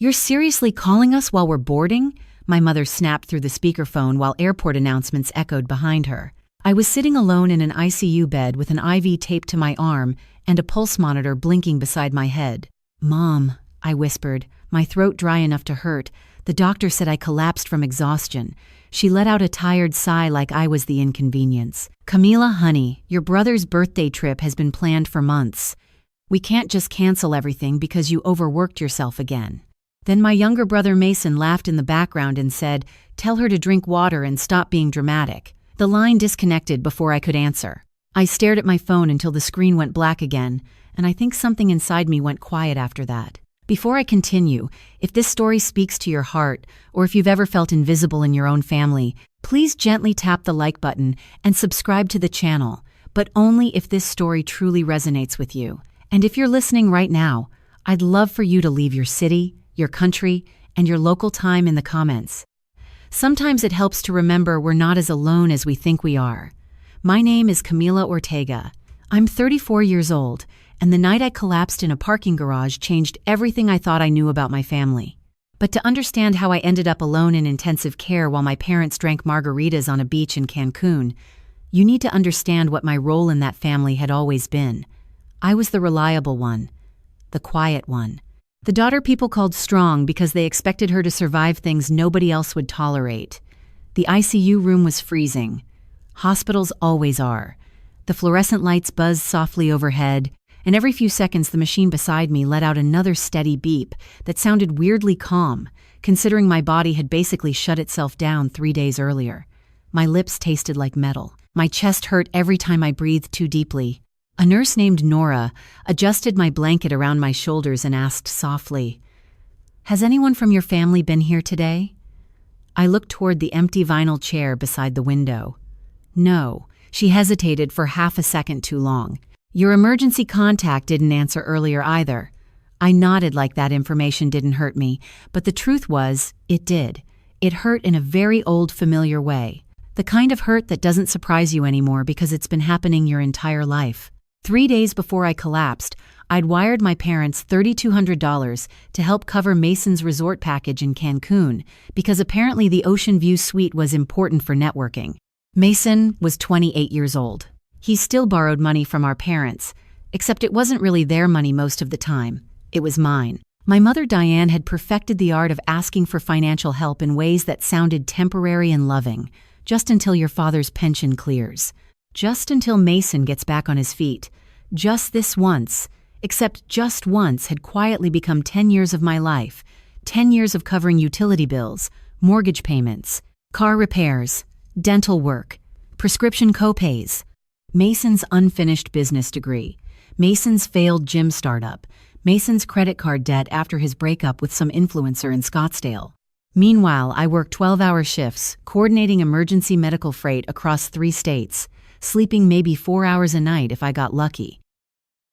You're seriously calling us while we're boarding? My mother snapped through the speakerphone while airport announcements echoed behind her. I was sitting alone in an ICU bed with an IV taped to my arm and a pulse monitor blinking beside my head. "Mom," I whispered, my throat dry enough to hurt. The doctor said I collapsed from exhaustion. She let out a tired sigh like I was the inconvenience. "Camila, honey, your brother's birthday trip has been planned for months. We can't just cancel everything because you overworked yourself again." Then my younger brother Mason laughed in the background and said, "Tell her to drink water and stop being dramatic." The line disconnected before I could answer. I stared at my phone until the screen went black again, and I think something inside me went quiet after that. Before I continue, if this story speaks to your heart, or if you've ever felt invisible in your own family, please gently tap the like button and subscribe to the channel, but only if this story truly resonates with you. And if you're listening right now, I'd love for you to leave your city, your country, and your local time in the comments. Sometimes it helps to remember we're not as alone as we think we are. My name is Camila Ortega. I'm 34 years old, and the night I collapsed in a parking garage changed everything I thought I knew about my family. But to understand how I ended up alone in intensive care while my parents drank margaritas on a beach in Cancun, you need to understand what my role in that family had always been. I was the reliable one, the quiet one. The daughter people called strong because they expected her to survive things nobody else would tolerate. The ICU room was freezing. Hospitals always are. The fluorescent lights buzzed softly overhead, and every few seconds the machine beside me let out another steady beep that sounded weirdly calm, considering my body had basically shut itself down 3 days earlier. My lips tasted like metal. My chest hurt every time I breathed too deeply. A nurse named Nora adjusted my blanket around my shoulders and asked softly, "Has anyone from your family been here today?" I looked toward the empty vinyl chair beside the window. "No." She hesitated for half a second too long. "Your emergency contact didn't answer earlier either." I nodded like that information didn't hurt me, but the truth was, it did. It hurt in a very old, familiar way. The kind of hurt that doesn't surprise you anymore because it's been happening your entire life. 3 days before I collapsed, I'd wired my parents $3,200 to help cover Mason's resort package in Cancun because apparently the Ocean View suite was important for networking. Mason was 28 years old. He still borrowed money from our parents, except it wasn't really their money most of the time. It was mine. My mother Diane had perfected the art of asking for financial help in ways that sounded temporary and loving, just until your father's pension clears. Just until Mason gets back on his feet. Just this once, except just once, had quietly become 10 years of my life. 10 years of covering utility bills, mortgage payments, car repairs, dental work, prescription copays. Mason's unfinished business degree. Mason's failed gym startup. Mason's credit card debt after his breakup with some influencer in Scottsdale. Meanwhile, I worked 12-hour shifts, coordinating emergency medical freight across 3 states. Sleeping maybe 4 hours a night if I got lucky.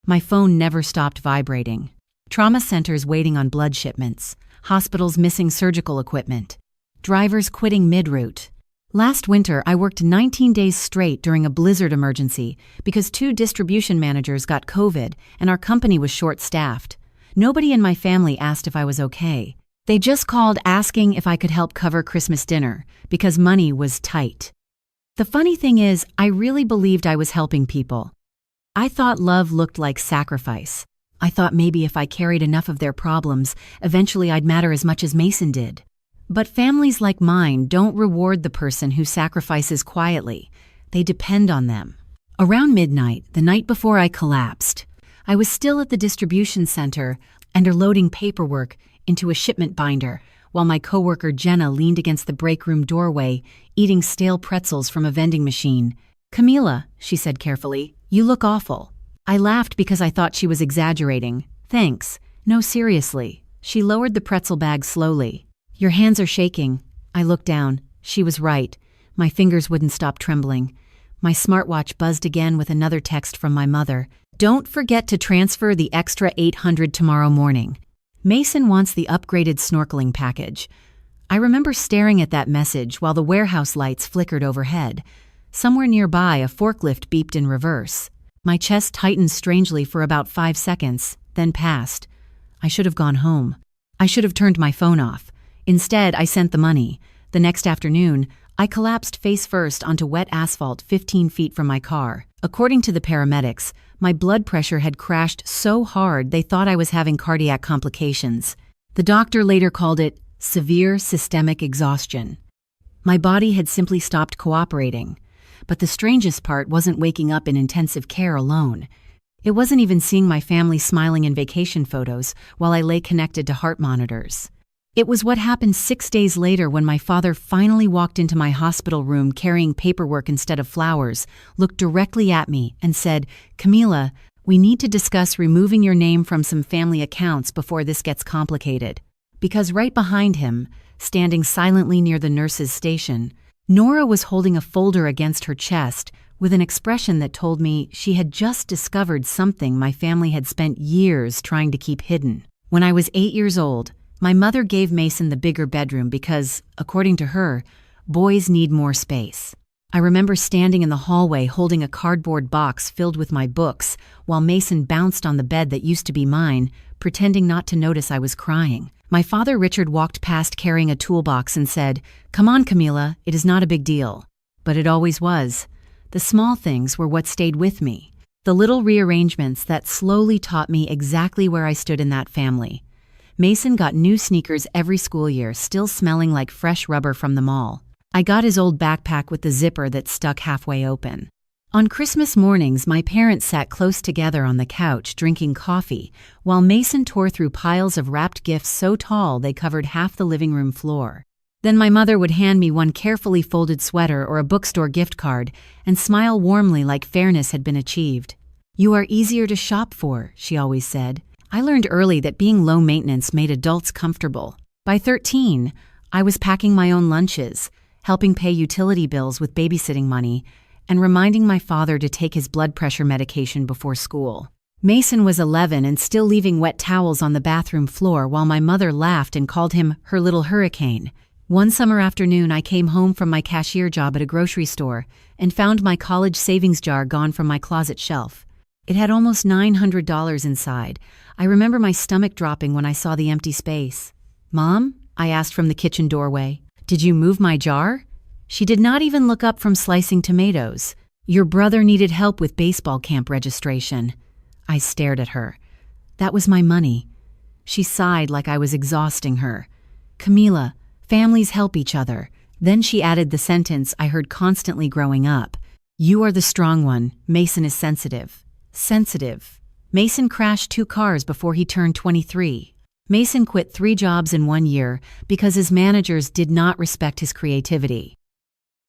My phone never stopped vibrating. Trauma centers waiting on blood shipments. Hospitals missing surgical equipment. Drivers quitting mid-route. Last winter, I worked 19 days straight during a blizzard emergency because 2 distribution managers got COVID and our company was short-staffed. Nobody in my family asked if I was okay. They just called asking if I could help cover Christmas dinner because money was tight. The funny thing is, I really believed I was helping people. I thought love looked like sacrifice. I thought maybe if I carried enough of their problems, eventually I'd matter as much as Mason did. But families like mine don't reward the person who sacrifices quietly. They depend on them. Around midnight, the night before I collapsed, I was still at the distribution center loading paperwork into a shipment binder, while my coworker Jenna leaned against the break room doorway, eating stale pretzels from a vending machine. "Camila," she said carefully, "you look awful." I laughed because I thought she was exaggerating. "Thanks. No, seriously." She lowered the pretzel bag slowly. "Your hands are shaking." I looked down. She was right. My fingers wouldn't stop trembling. My smartwatch buzzed again with another text from my mother. "Don't forget to transfer the extra $800 tomorrow morning. Mason wants the upgraded snorkeling package." I remember staring at that message while the warehouse lights flickered overhead. Somewhere nearby, a forklift beeped in reverse. My chest tightened strangely for about 5 seconds, then passed. I should have gone home. I should have turned my phone off. Instead, I sent the money. The next afternoon, I collapsed face first onto wet asphalt 15 feet from my car. According to the paramedics, my blood pressure had crashed so hard they thought I was having cardiac complications. The doctor later called it severe systemic exhaustion. My body had simply stopped cooperating. But the strangest part wasn't waking up in intensive care alone. It wasn't even seeing my family smiling in vacation photos while I lay connected to heart monitors. It was what happened 6 days later when my father finally walked into my hospital room carrying paperwork instead of flowers, looked directly at me, and said, "Camila, we need to discuss removing your name from some family accounts before this gets complicated." Because right behind him, standing silently near the nurse's station, Nora was holding a folder against her chest with an expression that told me she had just discovered something my family had spent years trying to keep hidden. When I was 8 years old, my mother gave Mason the bigger bedroom because, according to her, boys need more space. I remember standing in the hallway holding a cardboard box filled with my books while Mason bounced on the bed that used to be mine, pretending not to notice I was crying. My father Richard walked past carrying a toolbox and said, "Come on, Camila, it is not a big deal." But it always was. The small things were what stayed with me. The little rearrangements that slowly taught me exactly where I stood in that family. Mason got new sneakers every school year, still smelling like fresh rubber from the mall. I got his old backpack with the zipper that stuck halfway open. On Christmas mornings, my parents sat close together on the couch drinking coffee, while Mason tore through piles of wrapped gifts so tall they covered half the living room floor. Then my mother would hand me one carefully folded sweater or a bookstore gift card and smile warmly like fairness had been achieved. "You are easier to shop for," she always said. I learned early that being low maintenance made adults comfortable. By 13, I was packing my own lunches, helping pay utility bills with babysitting money, and reminding my father to take his blood pressure medication before school. Mason was 11 and still leaving wet towels on the bathroom floor while my mother laughed and called him her little hurricane. One summer afternoon, I came home from my cashier job at a grocery store and found my college savings jar gone from my closet shelf. It had almost $900 inside. I remember my stomach dropping when I saw the empty space. "Mom?" I asked from the kitchen doorway. "Did you move my jar?" She did not even look up from slicing tomatoes. "Your brother needed help with baseball camp registration." I stared at her. That was my money. She sighed like I was exhausting her. "Camila, families help each other." Then she added the sentence I heard constantly growing up. "You are the strong one. Mason is sensitive." Sensitive. Mason crashed 2 cars before he turned 23. Mason quit 3 jobs in 1 year because his managers did not respect his creativity.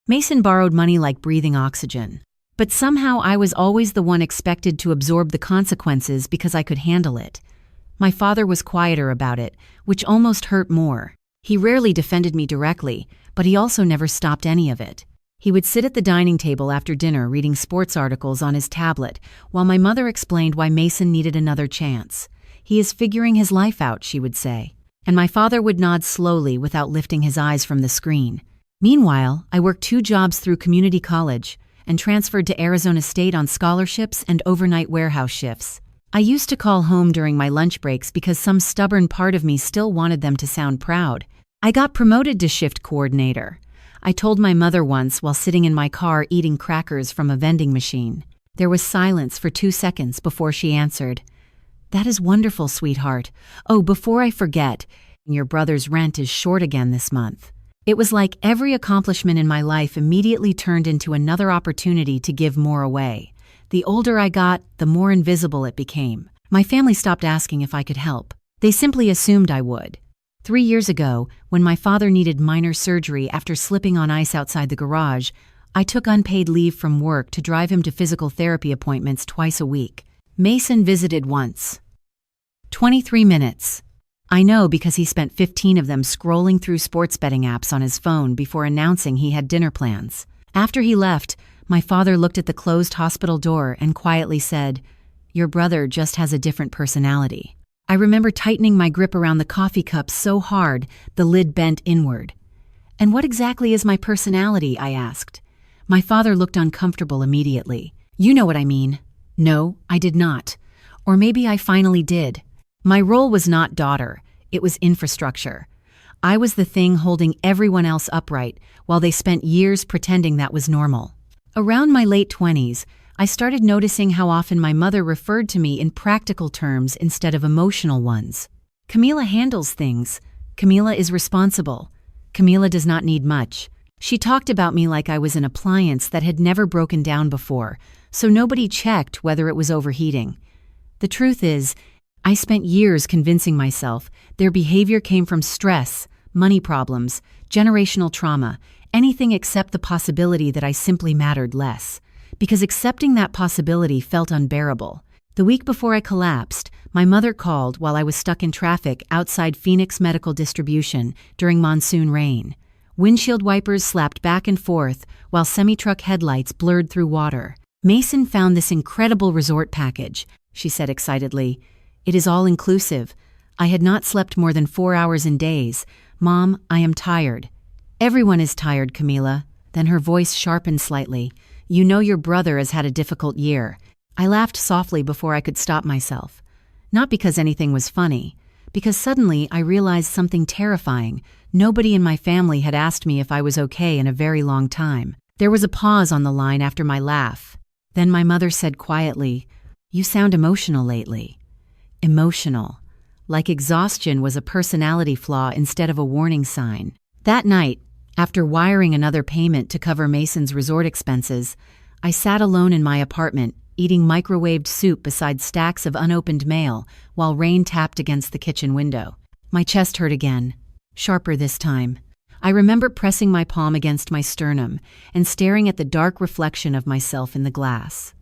Mason borrowed money like breathing oxygen. But somehow I was always the one expected to absorb the consequences because I could handle it. My father was quieter about it, which almost hurt more. He rarely defended me directly, but he also never stopped any of it. He would sit at the dining table after dinner reading sports articles on his tablet, while my mother explained why Mason needed another chance. "He is figuring his life out," she would say. And my father would nod slowly without lifting his eyes from the screen. Meanwhile, I worked 2 jobs through community college and transferred to Arizona State on scholarships and overnight warehouse shifts. I used to call home during my lunch breaks because some stubborn part of me still wanted them to sound proud. I got promoted to shift coordinator. I told my mother once while sitting in my car eating crackers from a vending machine. There was silence for 2 seconds before she answered, "That is wonderful, sweetheart. Oh, before I forget, your brother's rent is short again this month." It was like every accomplishment in my life immediately turned into another opportunity to give more away. The older I got, the more invisible it became. My family stopped asking if I could help. They simply assumed I would. 3 years ago, when my father needed minor surgery after slipping on ice outside the garage, I took unpaid leave from work to drive him to physical therapy appointments twice a week. Mason visited once. 23 minutes. I know because he spent 15 of them scrolling through sports betting apps on his phone before announcing he had dinner plans. After he left, my father looked at the closed hospital door and quietly said, "Your brother just has a different personality." I remember tightening my grip around the coffee cup so hard the lid bent inward. "And what exactly is my personality?" I asked. My father looked uncomfortable immediately. "You know what I mean." No, I did not. Or maybe I finally did. My role was not daughter. It was infrastructure. I was the thing holding everyone else upright, while they spent years pretending that was normal. Around my late 20s, I started noticing how often my mother referred to me in practical terms instead of emotional ones. Camila handles things. Camila is responsible. Camila does not need much. She talked about me like I was an appliance that had never broken down before, so nobody checked whether it was overheating. The truth is, I spent years convincing myself their behavior came from stress, money problems, generational trauma, anything except the possibility that I simply mattered less. Because accepting that possibility felt unbearable. The week before I collapsed, my mother called while I was stuck in traffic outside Phoenix Medical Distribution during monsoon rain. Windshield wipers slapped back and forth while semi-truck headlights blurred through water. "Mason found this incredible resort package," she said excitedly. "It is all-inclusive. I had not slept more than 4 hours in days. Mom, I am tired." "Everyone is tired, Camila." Then her voice sharpened slightly. "You know your brother has had a difficult year." I laughed softly before I could stop myself. Not because anything was funny, because suddenly I realized something terrifying. Nobody in my family had asked me if I was okay in a very long time. There was a pause on the line after my laugh. Then my mother said quietly, "You sound emotional lately." Emotional. Like exhaustion was a personality flaw instead of a warning sign. That night, after wiring another payment to cover Mason's resort expenses, I sat alone in my apartment, eating microwaved soup beside stacks of unopened mail while rain tapped against the kitchen window. My chest hurt again, sharper this time. I remember pressing my palm against my sternum and staring at the dark reflection of myself in the glass.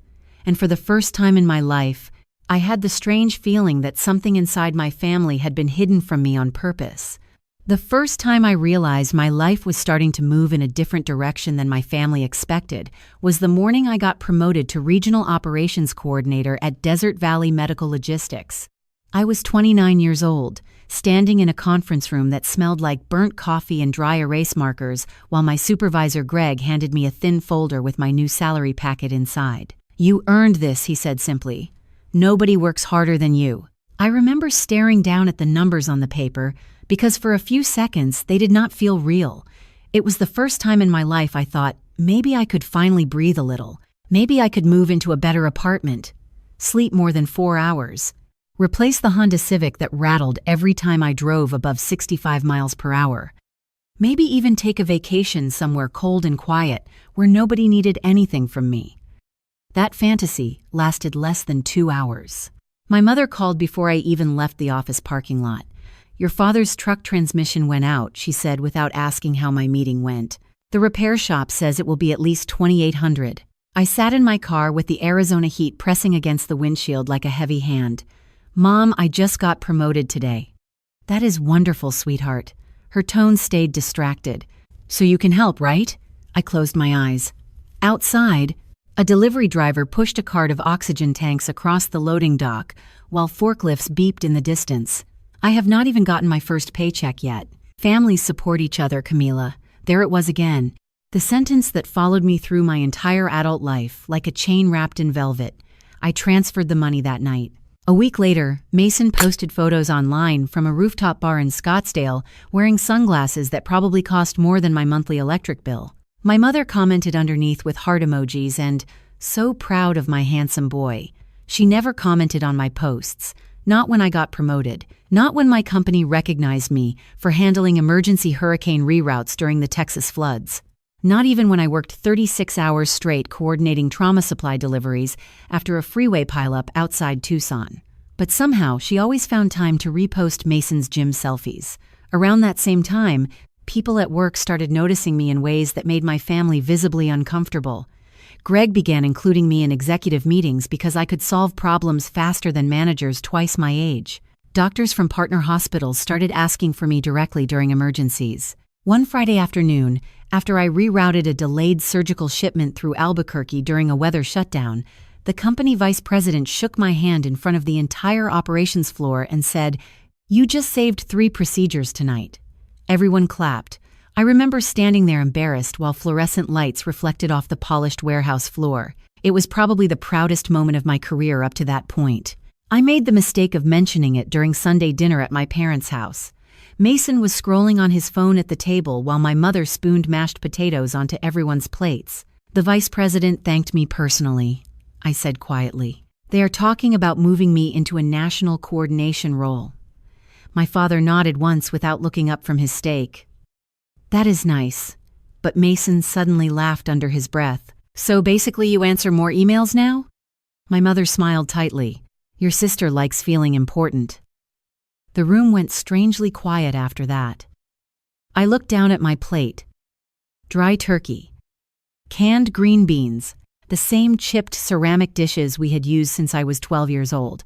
And for the first time in my life, I had the strange feeling that something inside my family had been hidden from me on purpose. The first time I realized my life was starting to move in a different direction than my family expected was the morning I got promoted to Regional Operations Coordinator at Desert Valley Medical Logistics. I was 29 years old, standing in a conference room that smelled like burnt coffee and dry erase markers while my supervisor Greg handed me a thin folder with my new salary packet inside. "You earned this," he said simply. "Nobody works harder than you." I remember staring down at the numbers on the paper because for a few seconds they did not feel real. It was the first time in my life I thought, maybe I could finally breathe a little. Maybe I could move into a better apartment, sleep more than 4 hours, replace the Honda Civic that rattled every time I drove above 65 miles per hour. Maybe even take a vacation somewhere cold and quiet where nobody needed anything from me. That fantasy lasted less than 2 hours. My mother called before I even left the office parking lot. "Your father's truck transmission went out," she said without asking how my meeting went. "The repair shop says it will be at least $2,800. I sat in my car with the Arizona heat pressing against the windshield like a heavy hand. "Mom, I just got promoted today." "That is wonderful, sweetheart." Her tone stayed distracted. "So you can help, right?" I closed my eyes. Outside, a delivery driver pushed a cart of oxygen tanks across the loading dock while forklifts beeped in the distance. I have not even gotten my first paycheck yet. Families support each other, Camila. There it was again. The sentence that followed me through my entire adult life, like a chain wrapped in velvet. I transferred the money that night. A week later, Mason posted photos online from a rooftop bar in Scottsdale wearing sunglasses that probably cost more than my monthly electric bill. My mother commented underneath with heart emojis and, "So proud of my handsome boy." She never commented on my posts. Not when I got promoted. Not when my company recognized me for handling emergency hurricane reroutes during the Texas floods. Not even when I worked 36 hours straight coordinating trauma supply deliveries after a freeway pileup outside Tucson. But somehow, she always found time to repost Mason's gym selfies. Around that same time, people at work started noticing me in ways that made my family visibly uncomfortable. Greg began including me in executive meetings because I could solve problems faster than managers twice my age. Doctors from partner hospitals started asking for me directly during emergencies. One Friday afternoon, after I rerouted a delayed surgical shipment through Albuquerque during a weather shutdown, the company vice president shook my hand in front of the entire operations floor and said, "You just saved 3 procedures tonight." Everyone clapped. I remember standing there embarrassed while fluorescent lights reflected off the polished warehouse floor. It was probably the proudest moment of my career up to that point. I made the mistake of mentioning it during Sunday dinner at my parents' house. Mason was scrolling on his phone at the table while my mother spooned mashed potatoes onto everyone's plates. "The vice president thanked me personally," I said quietly. "They are talking about moving me into a national coordination role." My father nodded once without looking up from his steak. "That is nice." But Mason suddenly laughed under his breath. "So basically you answer more emails now?" My mother smiled tightly. "Your sister likes feeling important." The room went strangely quiet after that. I looked down at my plate. Dry turkey. Canned green beans. The same chipped ceramic dishes we had used since I was 12 years old.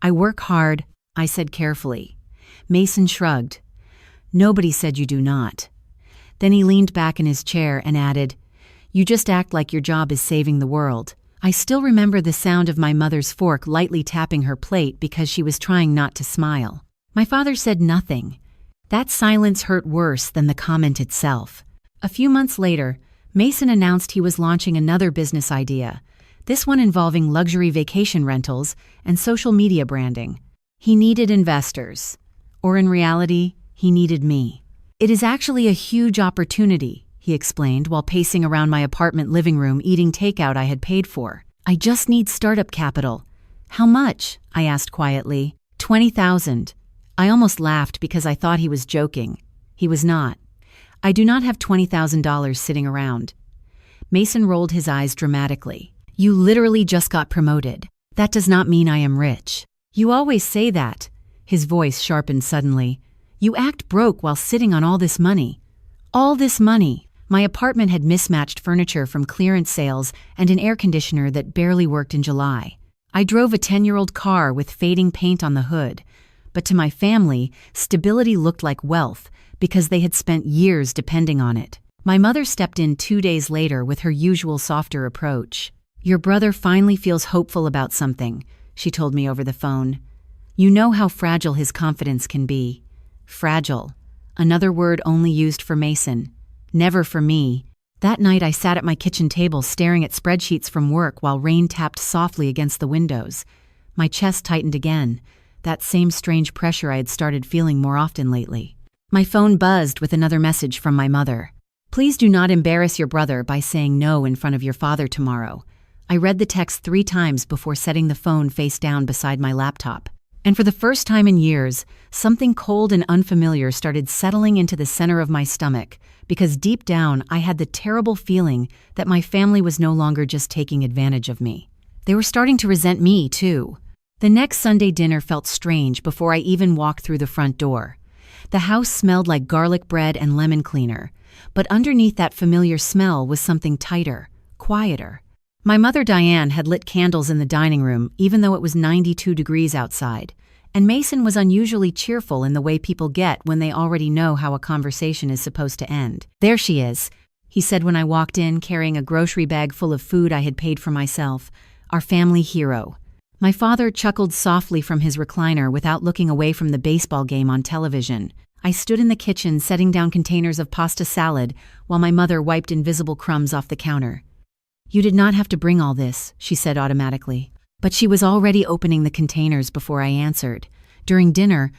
"I work hard," I said carefully. Mason shrugged. "Nobody said you do not." Then he leaned back in his chair and added, "You just act like your job is saving the world." I still remember the sound of my mother's fork lightly tapping her plate because she was trying not to smile. My father said nothing. That silence hurt worse than the comment itself. A few months later, Mason announced he was launching another business idea, this one involving luxury vacation rentals and social media branding. He needed investors. Or in reality, he needed me. "It is actually a huge opportunity," he explained while pacing around my apartment living room eating takeout I had paid for. "I just need startup capital." "How much?" I asked quietly. $20,000. I almost laughed because I thought he was joking. He was not. "I do not have $20,000 sitting around." Mason rolled his eyes dramatically. "You literally just got promoted. That does not mean I am rich." "You always say that." His voice sharpened suddenly. "You act broke while sitting on all this money." All this money. My apartment had mismatched furniture from clearance sales and an air conditioner that barely worked in July. I drove a 10-year-old car with fading paint on the hood. But to my family, stability looked like wealth because they had spent years depending on it. My mother stepped in 2 days later with her usual softer approach. "Your brother finally feels hopeful about something," she told me over the phone. "You know how fragile his confidence can be." Fragile. Another word only used for Mason. Never for me. That night I sat at my kitchen table staring at spreadsheets from work while rain tapped softly against the windows. My chest tightened again, that same strange pressure I had started feeling more often lately. My phone buzzed with another message from my mother. "Please do not embarrass your brother by saying no in front of your father tomorrow." I read the text 3 times before setting the phone face down beside my laptop. And for the first time in years, something cold and unfamiliar started settling into the center of my stomach, because deep down I had the terrible feeling that my family was no longer just taking advantage of me. They were starting to resent me, too. The next Sunday dinner felt strange before I even walked through the front door. The house smelled like garlic bread and lemon cleaner, but underneath that familiar smell was something tighter, quieter. My mother Diane had lit candles in the dining room even though it was 92 degrees outside, and Mason was unusually cheerful in the way people get when they already know how a conversation is supposed to end. "There she is," he said when I walked in carrying a grocery bag full of food I had paid for myself, "our family hero." My father chuckled softly from his recliner without looking away from the baseball game on television. I stood in the kitchen setting down containers of pasta salad while my mother wiped invisible crumbs off the counter. "You did not have to bring all this," she said automatically. But she was already opening the containers before I answered. During dinner,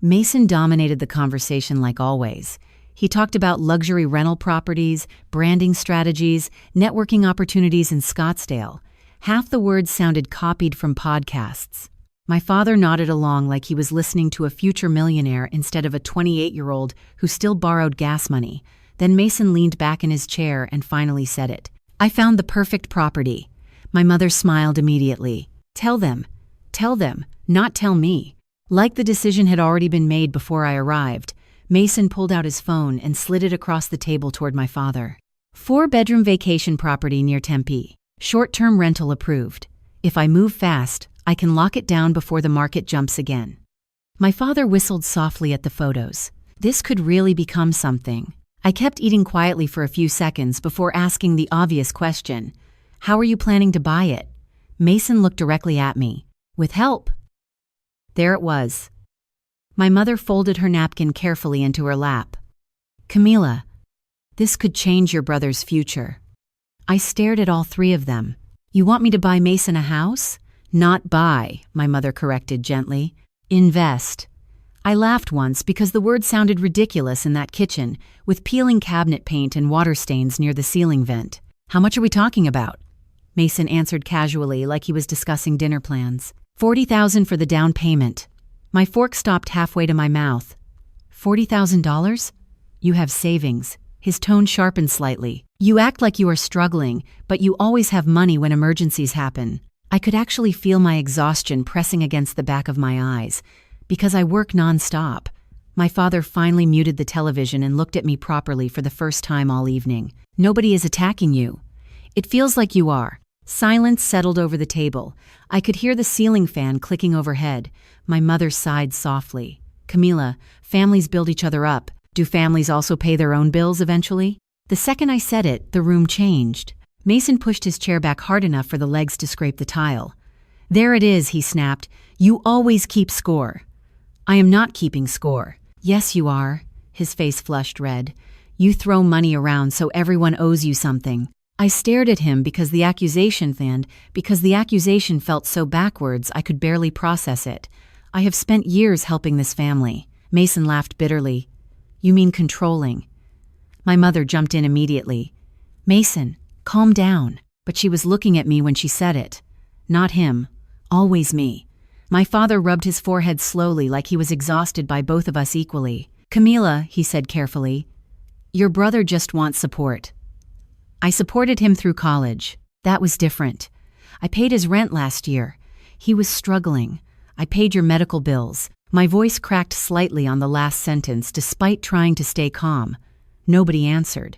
Mason dominated the conversation like always. He talked about luxury rental properties, branding strategies, networking opportunities in Scottsdale. Half the words sounded copied from podcasts. My father nodded along like he was listening to a future millionaire instead of a 28-year-old who still borrowed gas money. Then Mason leaned back in his chair and finally said it. "I found the perfect property." My mother smiled immediately. Tell them, not tell me." Like the decision had already been made before I arrived, Mason pulled out his phone and slid it across the table toward my father. 4-bedroom vacation property near Tempe. Short-term rental approved. If I move fast, I can lock it down before the market jumps again. My father whistled softly at the photos. This could really become something. I kept eating quietly for a few seconds before asking the obvious question. "How are you planning to buy it?" Mason looked directly at me. "With help." There it was. My mother folded her napkin carefully into her lap. "Camila, this could change your brother's future." I stared at all 3 of them. "You want me to buy Mason a house?" Not buy, my mother corrected gently. Invest. I laughed once because the word sounded ridiculous in that kitchen, with peeling cabinet paint and water stains near the ceiling vent. How much are we talking about? Mason answered casually like he was discussing dinner plans. $40,000 for the down payment. My fork stopped halfway to my mouth. $40,000? You have savings. His tone sharpened slightly. You act like you are struggling, but you always have money when emergencies happen. I could actually feel my exhaustion pressing against the back of my eyes, because I work nonstop. My father finally muted the television and looked at me properly for the first time all evening. Nobody is attacking you. It feels like you are. Silence settled over the table. I could hear the ceiling fan clicking overhead. My mother sighed softly. Camila, families build each other up. Do families also pay their own bills eventually? The second I said it, the room changed. Mason pushed his chair back hard enough for the legs to scrape the tile. There it is, he snapped. You always keep score. I am not keeping score. Yes, you are. His face flushed red. You throw money around so everyone owes you something. I stared at him because the accusation felt so backwards I could barely process it. I have spent years helping this family. Mason laughed bitterly. You mean controlling? My mother jumped in immediately. Mason, calm down. But she was looking at me when she said it. Not him. Always me. My father rubbed his forehead slowly like he was exhausted by both of us equally. Camila, he said carefully, your brother just wants support. I supported him through college. That was different. I paid his rent last year. He was struggling. I paid your medical bills. My voice cracked slightly on the last sentence despite trying to stay calm. Nobody answered.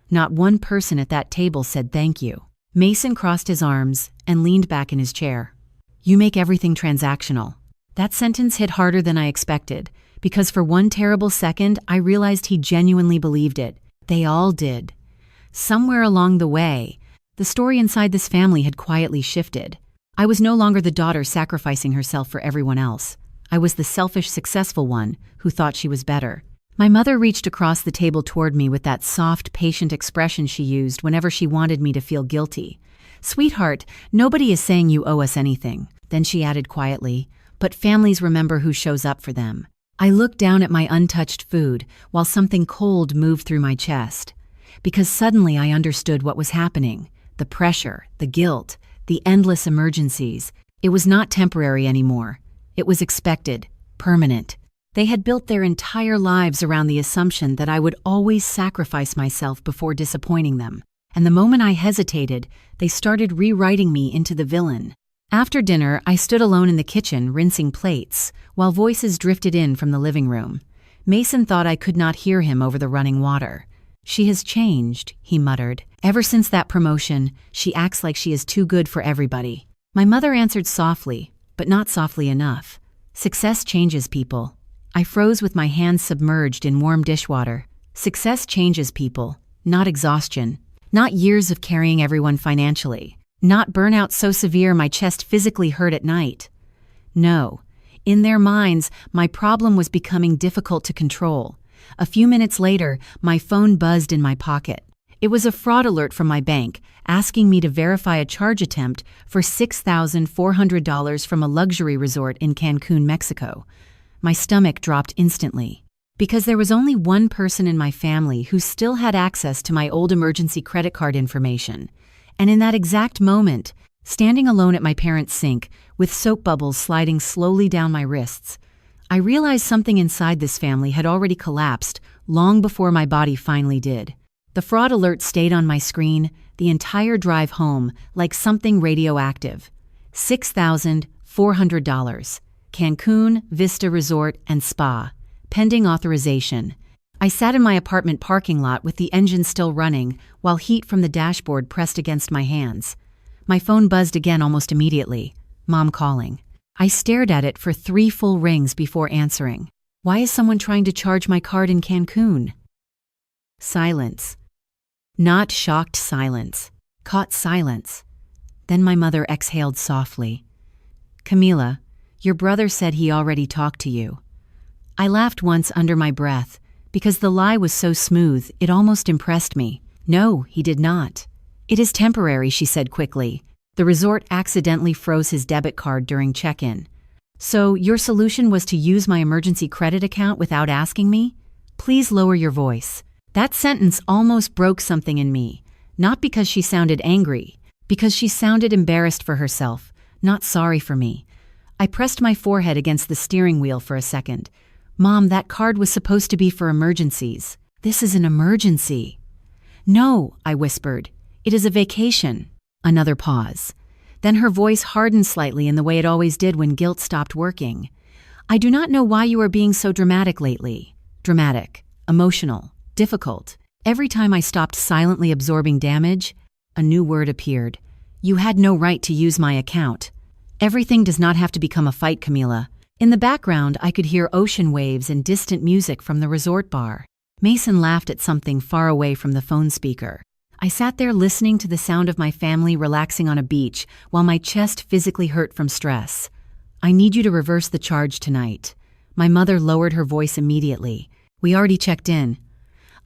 Not one person at that table said thank you. Mason crossed his arms and leaned back in his chair. You make everything transactional. That sentence hit harder than I expected, because for one terrible second I realized he genuinely believed it. They all did. Somewhere along the way, the story inside this family had quietly shifted. I was no longer the daughter sacrificing herself for everyone else. I was the selfish, successful one who thought she was better. My mother reached across the table toward me with that soft, patient expression she used whenever she wanted me to feel guilty. Sweetheart, nobody is saying you owe us anything. Then she added quietly, but families remember who shows up for them. I looked down at my untouched food while something cold moved through my chest. Because suddenly I understood what was happening. The pressure, the guilt, the endless emergencies. It was not temporary anymore. It was expected, permanent. They had built their entire lives around the assumption that I would always sacrifice myself before disappointing them. And the moment I hesitated, they started rewriting me into the villain. After dinner, I stood alone in the kitchen, rinsing plates, while voices drifted in from the living room. Mason thought I could not hear him over the running water. She has changed, he muttered. Ever since that promotion, she acts like she is too good for everybody. My mother answered softly, but not softly enough. Success changes people. I froze with my hands submerged in warm dishwater. Success changes people, not exhaustion. Not years of carrying everyone financially. Not burnout so severe my chest physically hurt at night. No. In their minds, my problem was becoming difficult to control. A few minutes later, my phone buzzed in my pocket. It was a fraud alert from my bank, asking me to verify a charge attempt for $6,400 from a luxury resort in Cancun, Mexico. My stomach dropped instantly. Because there was only one person in my family who still had access to my old emergency credit card information. And in that exact moment, standing alone at my parents' sink, with soap bubbles sliding slowly down my wrists, I realized something inside this family had already collapsed long before my body finally did. The fraud alert stayed on my screen the entire drive home like something radioactive. $6,400. Cancun Vista Resort and Spa. Pending authorization. I sat in my apartment parking lot with the engine still running while heat from the dashboard pressed against my hands. My phone buzzed again almost immediately. Mom calling. I stared at it for 3 full rings before answering. Why is someone trying to charge my card in Cancun? Silence. Not shocked silence. Caught silence. Then my mother exhaled softly. Camila, your brother said he already talked to you. I laughed once under my breath, because the lie was so smooth it almost impressed me. No, he did not. It is temporary, she said quickly. The resort accidentally froze his debit card during check-in. So, your solution was to use my emergency credit account without asking me? Please lower your voice. That sentence almost broke something in me. Not because she sounded angry, because she sounded embarrassed for herself, not sorry for me. I pressed my forehead against the steering wheel for a second. Mom, that card was supposed to be for emergencies. This is an emergency. No, I whispered. It is a vacation. Another pause. Then her voice hardened slightly in the way it always did when guilt stopped working. I do not know why you are being so dramatic lately. Dramatic, emotional, difficult. Every time I stopped silently absorbing damage, a new word appeared. You had no right to use my account. Everything does not have to become a fight, Camila. In the background, I could hear ocean waves and distant music from the resort bar. Mason laughed at something far away from the phone speaker. I sat there listening to the sound of my family relaxing on a beach while my chest physically hurt from stress. I need you to reverse the charge tonight. My mother lowered her voice immediately. We already checked in.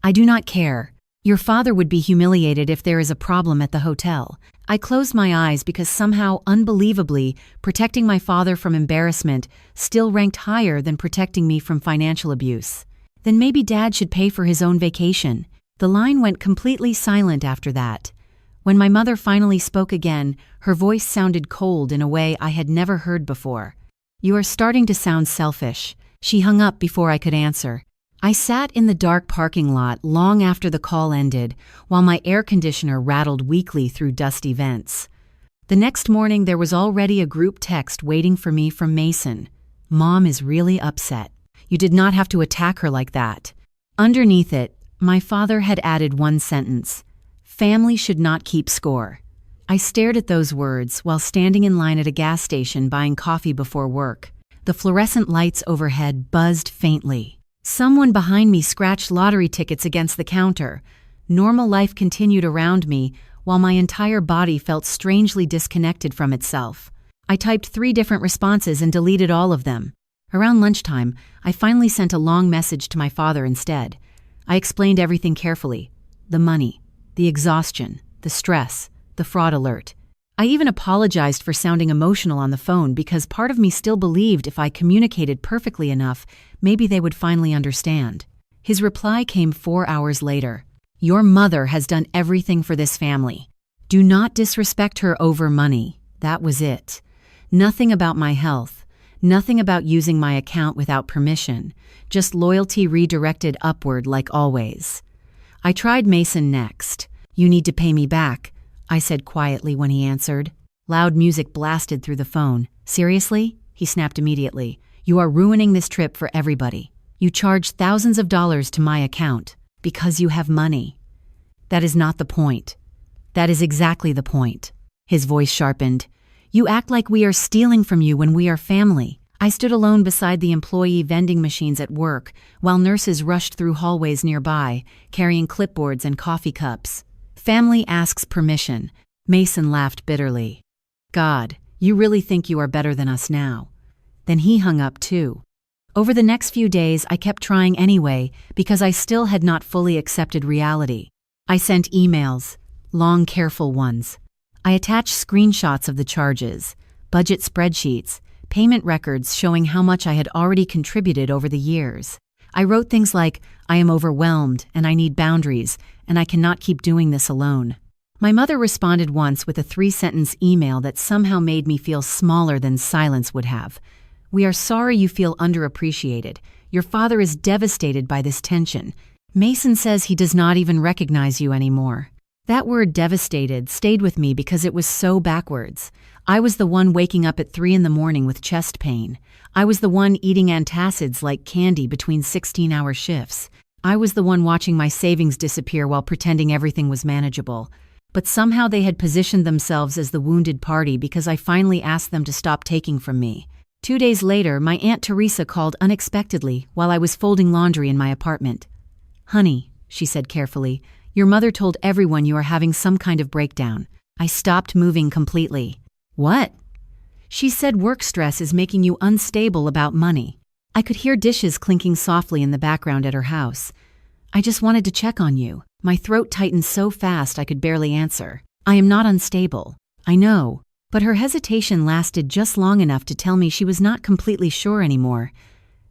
I do not care. Your father would be humiliated if there is a problem at the hotel. I closed my eyes because somehow, unbelievably, protecting my father from embarrassment still ranked higher than protecting me from financial abuse. Then maybe Dad should pay for his own vacation. The line went completely silent after that. When my mother finally spoke again, her voice sounded cold in a way I had never heard before. You are starting to sound selfish. She hung up before I could answer. I sat in the dark parking lot long after the call ended, while my air conditioner rattled weakly through dusty vents. The next morning there was already a group text waiting for me from Mason. Mom is really upset. You did not have to attack her like that. Underneath it, my father had added one sentence. Family should not keep score. I stared at those words while standing in line at a gas station buying coffee before work. The fluorescent lights overhead buzzed faintly. Someone behind me scratched lottery tickets against the counter. Normal life continued around me, while my entire body felt strangely disconnected from itself. I typed 3 different responses and deleted all of them. Around lunchtime, I finally sent a long message to my father instead. I explained everything carefully. The money, the exhaustion, the stress, the fraud alert. I even apologized for sounding emotional on the phone because part of me still believed if I communicated perfectly enough, maybe they would finally understand. His reply came 4 hours later. Your mother has done everything for this family. Do not disrespect her over money. That was it. Nothing about my health. Nothing about using my account without permission. Just loyalty redirected upward like always. I tried Mason next. You need to pay me back, I said quietly when he answered. Loud music blasted through the phone. Seriously? He snapped immediately. You are ruining this trip for everybody. You charge thousands of dollars to my account because you have money. That is not the point. That is exactly the point. His voice sharpened. You act like we are stealing from you when we are family. I stood alone beside the employee vending machines at work while nurses rushed through hallways nearby, carrying clipboards and coffee cups. Family asks permission. Mason laughed bitterly. God, you really think you are better than us now. Then he hung up too. Over the next few days, I kept trying anyway because I still had not fully accepted reality. I sent emails, long, careful ones. I attached screenshots of the charges, budget spreadsheets, payment records showing how much I had already contributed over the years. I wrote things like, I am overwhelmed and I need boundaries, and I cannot keep doing this alone. My mother responded once with a 3-sentence email that somehow made me feel smaller than silence would have. We are sorry you feel underappreciated. Your father is devastated by this tension. Mason says he does not even recognize you anymore. That word devastated stayed with me because it was so backwards. I was the one waking up at 3 a.m. with chest pain. I was the one eating antacids like candy between 16-hour shifts. I was the one watching my savings disappear while pretending everything was manageable. But somehow they had positioned themselves as the wounded party because I finally asked them to stop taking from me. 2 days later, my Aunt Teresa called unexpectedly while I was folding laundry in my apartment. Honey, she said carefully, your mother told everyone you are having some kind of breakdown. I stopped moving completely. What? She said work stress is making you unstable about money. I could hear dishes clinking softly in the background at her house. I just wanted to check on you. My throat tightened so fast I could barely answer. I am not unstable. I know, but her hesitation lasted just long enough to tell me she was not completely sure anymore.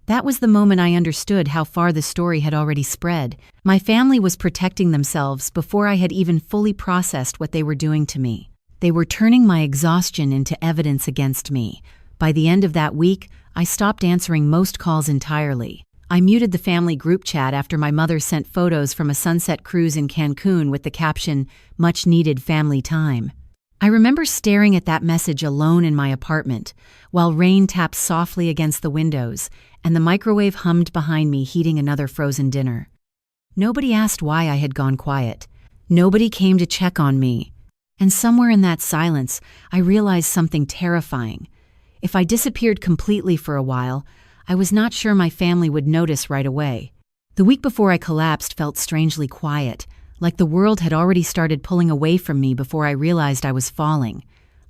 That was the moment I understood how far the story had already spread. My family was protecting themselves before I had even fully processed what they were doing to me. They were turning my exhaustion into evidence against me. By the end of that week, I stopped answering most calls entirely. I muted the family group chat after my mother sent photos from a sunset cruise in Cancun with the caption, "Much needed family time." I remember staring at that message alone in my apartment, while rain tapped softly against the windows and the microwave hummed behind me heating another frozen dinner. Nobody asked why I had gone quiet. Nobody came to check on me. And somewhere in that silence, I realized something terrifying. If I disappeared completely for a while, I was not sure my family would notice right away. The week before I collapsed felt strangely quiet, like the world had already started pulling away from me before I realized I was falling.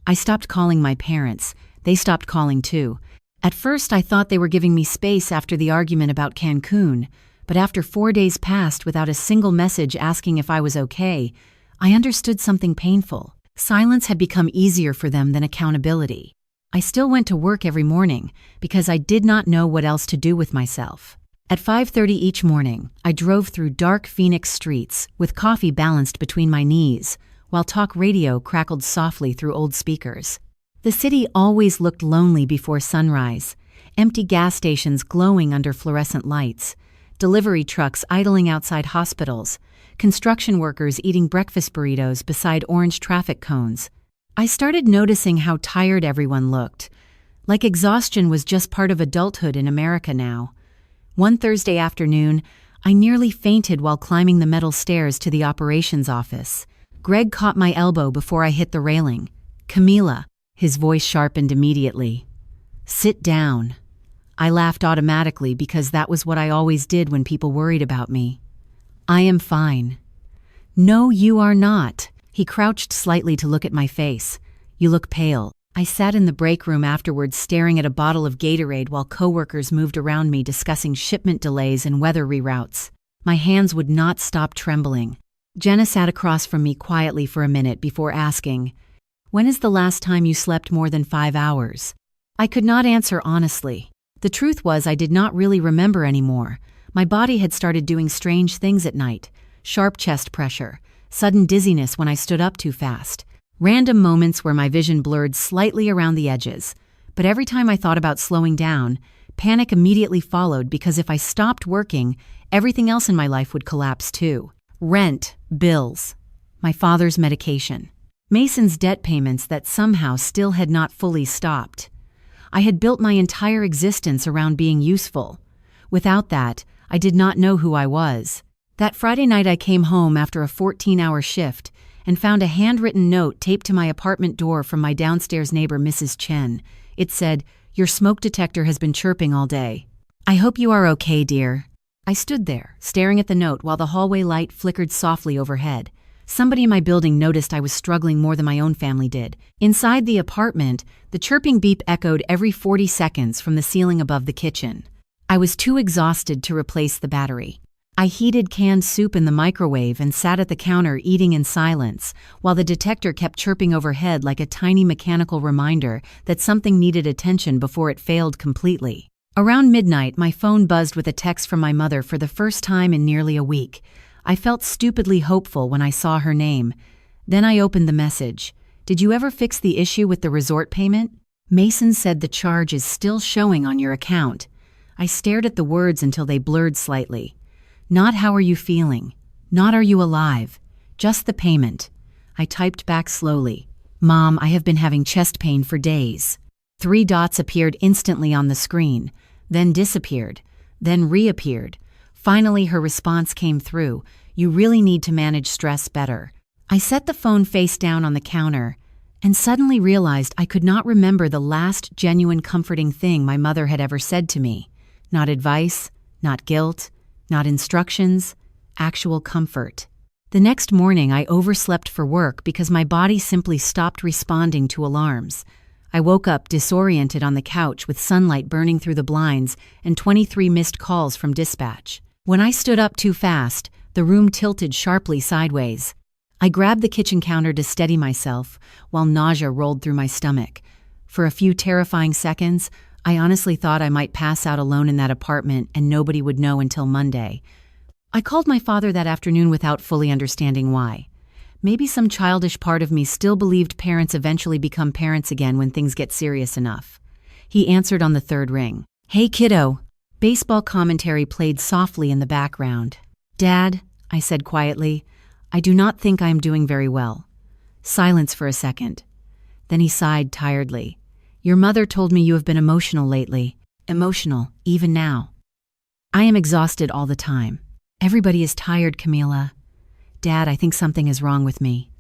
I stopped calling my parents. They stopped calling too. At first, I thought they were giving me space after the argument about Cancun, but after 4 days passed without a single message asking if I was okay, I understood something painful. Silence had become easier for them than accountability. I still went to work every morning because I did not know what else to do with myself. At 5:30 each morning, I drove through dark Phoenix streets with coffee balanced between my knees, while talk radio crackled softly through old speakers. The city always looked lonely before sunrise, empty gas stations glowing under fluorescent lights, delivery trucks idling outside hospitals, construction workers eating breakfast burritos beside orange traffic cones. I started noticing how tired everyone looked, like exhaustion was just part of adulthood in America now. One Thursday afternoon, I nearly fainted while climbing the metal stairs to the operations office. Greg caught my elbow before I hit the railing. "Camila," his voice sharpened immediately. "Sit down." I laughed automatically because that was what I always did when people worried about me. "I am fine." "No, you are not." He crouched slightly to look at my face. "You look pale." I sat in the break room afterwards staring at a bottle of Gatorade while coworkers moved around me discussing shipment delays and weather reroutes. My hands would not stop trembling. Jenna sat across from me quietly for a minute before asking, "When is the last time you slept more than 5 hours?" I could not answer honestly. The truth was I did not really remember anymore. My body had started doing strange things at night. Sharp chest pressure, sudden dizziness when I stood up too fast, random moments where my vision blurred slightly around the edges. But every time I thought about slowing down, panic immediately followed because if I stopped working, everything else in my life would collapse too. Rent, bills, my father's medication, Mason's debt payments that somehow still had not fully stopped. I had built my entire existence around being useful. Without that, I did not know who I was. That Friday night I came home after a 14-hour shift and found a handwritten note taped to my apartment door from my downstairs neighbor, Mrs. Chen. It said, "Your smoke detector has been chirping all day. I hope you are okay, dear." I stood there, staring at the note while the hallway light flickered softly overhead. Somebody in my building noticed I was struggling more than my own family did. Inside the apartment, the chirping beep echoed every 40 seconds from the ceiling above the kitchen. I was too exhausted to replace the battery. I heated canned soup in the microwave and sat at the counter eating in silence, while the detector kept chirping overhead like a tiny mechanical reminder that something needed attention before it failed completely. Around midnight, my phone buzzed with a text from my mother for the first time in nearly a week. I felt stupidly hopeful when I saw her name. Then I opened the message. "Did you ever fix the issue with the resort payment? Mason said the charge is still showing on your account." I stared at the words until they blurred slightly. Not "how are you feeling?" Not "are you alive?" Just the payment. I typed back slowly. "Mom, I have been having chest pain for days." 3 dots appeared instantly on the screen, then disappeared, then reappeared. Finally, her response came through. "You really need to manage stress better." I set the phone face down on the counter and suddenly realized I could not remember the last genuine comforting thing my mother had ever said to me. Not advice, not guilt, not instructions, actual comfort. The next morning, I overslept for work because my body simply stopped responding to alarms. I woke up disoriented on the couch with sunlight burning through the blinds and 23 missed calls from dispatch. When I stood up too fast, the room tilted sharply sideways. I grabbed the kitchen counter to steady myself while nausea rolled through my stomach. For a few terrifying seconds, I honestly thought I might pass out alone in that apartment and nobody would know until Monday. I called my father that afternoon without fully understanding why. Maybe some childish part of me still believed parents eventually become parents again when things get serious enough. He answered on the third ring. "Hey kiddo." Baseball commentary played softly in the background. "Dad," I said quietly, "I do not think I am doing very well." Silence for a second. Then he sighed tiredly. "Your mother told me you have been emotional lately. Emotional, even now." "I am exhausted all the time." "Everybody is tired, Camila." "Dad, I think something is wrong with me."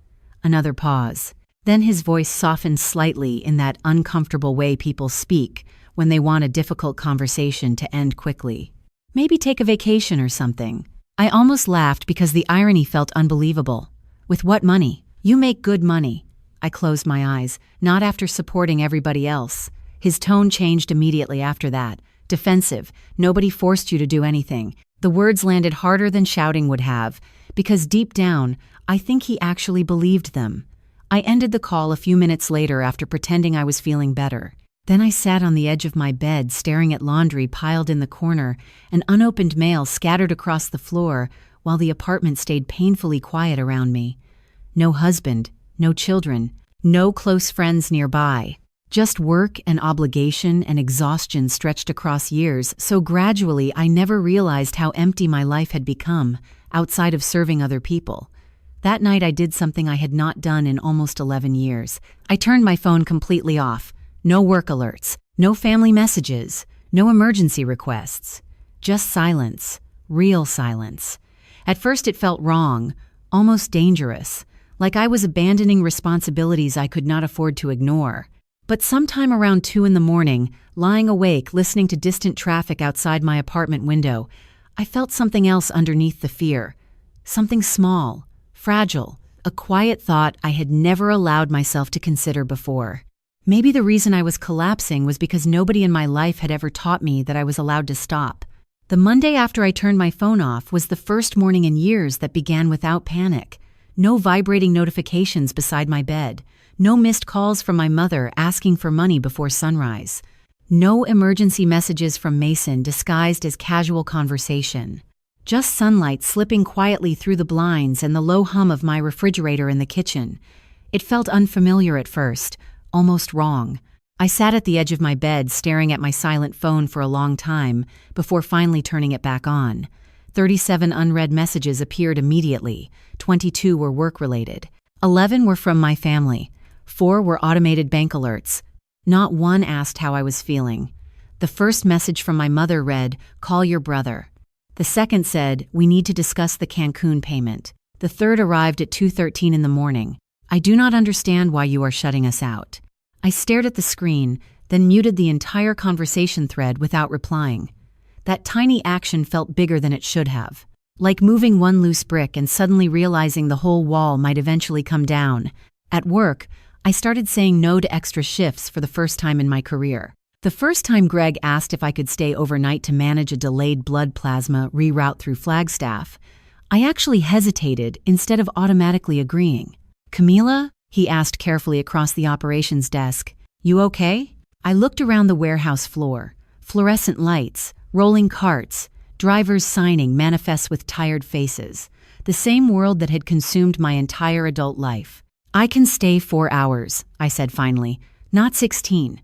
Another pause. Then his voice softened slightly in that uncomfortable way people speak when they want a difficult conversation to end quickly. "Maybe take a vacation or something." I almost laughed because the irony felt unbelievable. "With what money? You make good money." I closed my eyes, not after supporting everybody else. His tone changed immediately after that. Defensive. "Nobody forced you to do anything." The words landed harder than shouting would have, because deep down, I think he actually believed them. I ended the call a few minutes later after pretending I was feeling better. Then I sat on the edge of my bed staring at laundry piled in the corner and unopened mail scattered across the floor while the apartment stayed painfully quiet around me. No husband, no children, no close friends nearby. Just work and obligation and exhaustion stretched across years, so gradually I never realized how empty my life had become, outside of serving other people. That night I did something I had not done in almost 11 years. I turned my phone completely off. No work alerts, no family messages, no emergency requests. Just silence, real silence. At first it felt wrong, almost dangerous, like I was abandoning responsibilities I could not afford to ignore. But sometime around 2 in the morning, lying awake listening to distant traffic outside my apartment window, I felt something else underneath the fear. Something small, fragile, a quiet thought I had never allowed myself to consider before. Maybe the reason I was collapsing was because nobody in my life had ever taught me that I was allowed to stop. The Monday after I turned my phone off was the first morning in years that began without panic. No vibrating notifications beside my bed. No missed calls from my mother asking for money before sunrise. No emergency messages from Mason disguised as casual conversation. Just sunlight slipping quietly through the blinds and the low hum of my refrigerator in the kitchen. It felt unfamiliar at first, almost wrong. I sat at the edge of my bed staring at my silent phone for a long time before finally turning it back on. 37 unread messages appeared immediately. 22 were work-related. 11 were from my family. 4 were automated bank alerts. Not one asked how I was feeling. The first message from my mother read, "Call your brother." The second said, "We need to discuss the Cancun payment." The third arrived at 2:13 in the morning. "I do not understand why you are shutting us out." I stared at the screen, then muted the entire conversation thread without replying. That tiny action felt bigger than it should have. Like moving one loose brick and suddenly realizing the whole wall might eventually come down. At work, I started saying no to extra shifts for the first time in my career. The first time Greg asked if I could stay overnight to manage a delayed blood plasma reroute through Flagstaff, I actually hesitated instead of automatically agreeing. "Camila?" he asked carefully across the operations desk. "You okay?" I looked around the warehouse floor. Fluorescent lights, rolling carts, drivers signing manifests with tired faces. The same world that had consumed my entire adult life. "I can stay 4 hours, I said finally. "Not 16.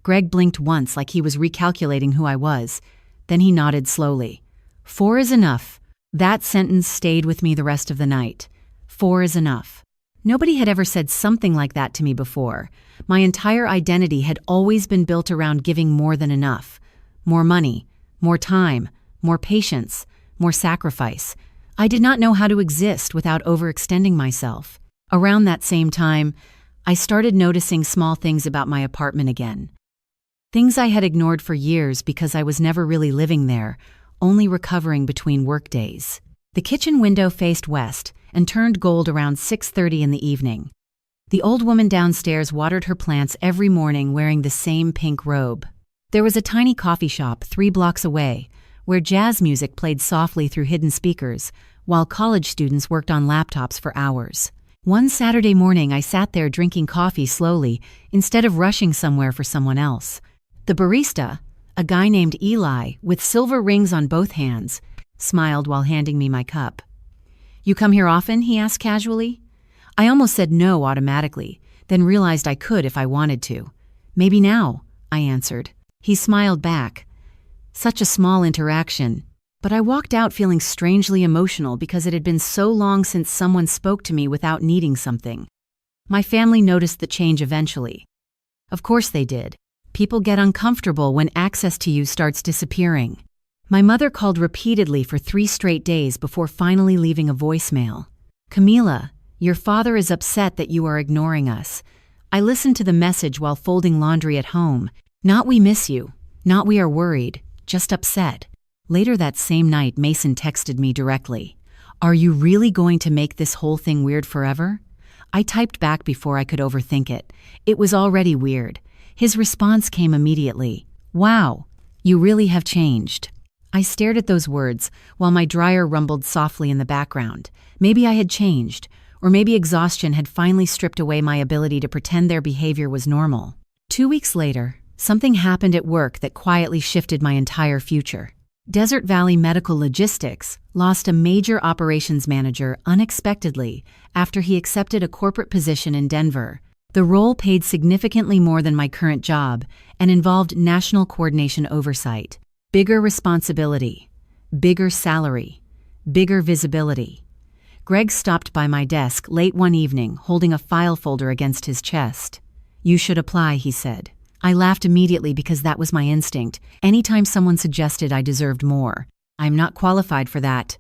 Greg blinked once like he was recalculating who I was. Then he nodded slowly. "4 is enough." That sentence stayed with me the rest of the night. 4 is enough. Nobody had ever said something like that to me before. My entire identity had always been built around giving more than enough. More money, more time, more patience, more sacrifice. I did not know how to exist without overextending myself. Around that same time, I started noticing small things about my apartment again. Things I had ignored for years because I was never really living there, only recovering between workdays. The kitchen window faced west and turned gold around 6:30 in the evening. The old woman downstairs watered her plants every morning wearing the same pink robe. There was a tiny coffee shop 3 blocks away where jazz music played softly through hidden speakers while college students worked on laptops for hours. One Saturday morning, I sat there drinking coffee slowly instead of rushing somewhere for someone else. The barista, a guy named Eli with silver rings on both hands, smiled while handing me my cup. "You come here often?" he asked casually. I almost said no automatically, then realized I could if I wanted to. "Maybe now," I answered. He smiled back. Such a small interaction, but I walked out feeling strangely emotional because it had been so long since someone spoke to me without needing something. My family noticed the change eventually. Of course they did. People get uncomfortable when access to you starts disappearing. My mother called repeatedly for 3 straight days before finally leaving a voicemail. "Camila, your father is upset that you are ignoring us. I listened to the message while folding laundry at home. Not we miss you, not we are worried, just upset." Later that same night, Mason texted me directly. "Are you really going to make this whole thing weird forever?" I typed back before I could overthink it. It was already weird. His response came immediately. "Wow, you really have changed." I stared at those words while my dryer rumbled softly in the background. Maybe I had changed, or maybe exhaustion had finally stripped away my ability to pretend their behavior was normal. 2 weeks later, something happened at work that quietly shifted my entire future. Desert Valley Medical Logistics lost a major operations manager unexpectedly after he accepted a corporate position in Denver. The role paid significantly more than my current job and involved national coordination oversight. Bigger responsibility, bigger salary, bigger visibility. Greg stopped by my desk late one evening, holding a file folder against his chest. "You should apply," he said. I laughed immediately because that was my instinct. Anytime someone suggested I deserved more. "I'm not qualified for that,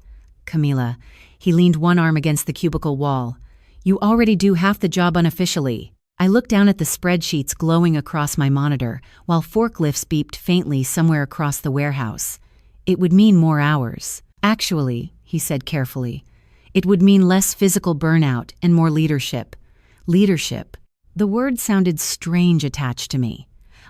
Camila." He leaned one arm against the cubicle wall. "You already do half the job unofficially." I looked down at the spreadsheets glowing across my monitor while forklifts beeped faintly somewhere across the warehouse. "It would mean more hours." "Actually," he said carefully, "it would mean less physical burnout and more leadership." Leadership. The word sounded strange attached to me.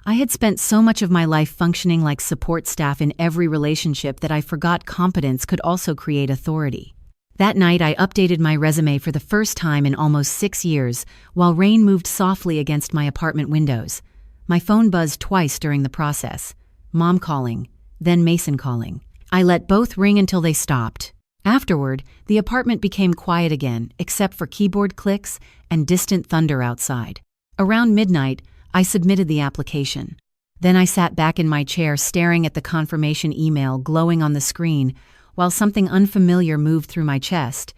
I had spent so much of my life functioning like support staff in every relationship that I forgot competence could also create authority. That night, I updated my resume for the first time in almost 6 years, while rain moved softly against my apartment windows. My phone buzzed twice during the process. Mom calling, then Mason calling. I let both ring until they stopped. Afterward, the apartment became quiet again, except for keyboard clicks and distant thunder outside. Around midnight, I submitted the application. Then I sat back in my chair staring at the confirmation email glowing on the screen, while something unfamiliar moved through my chest.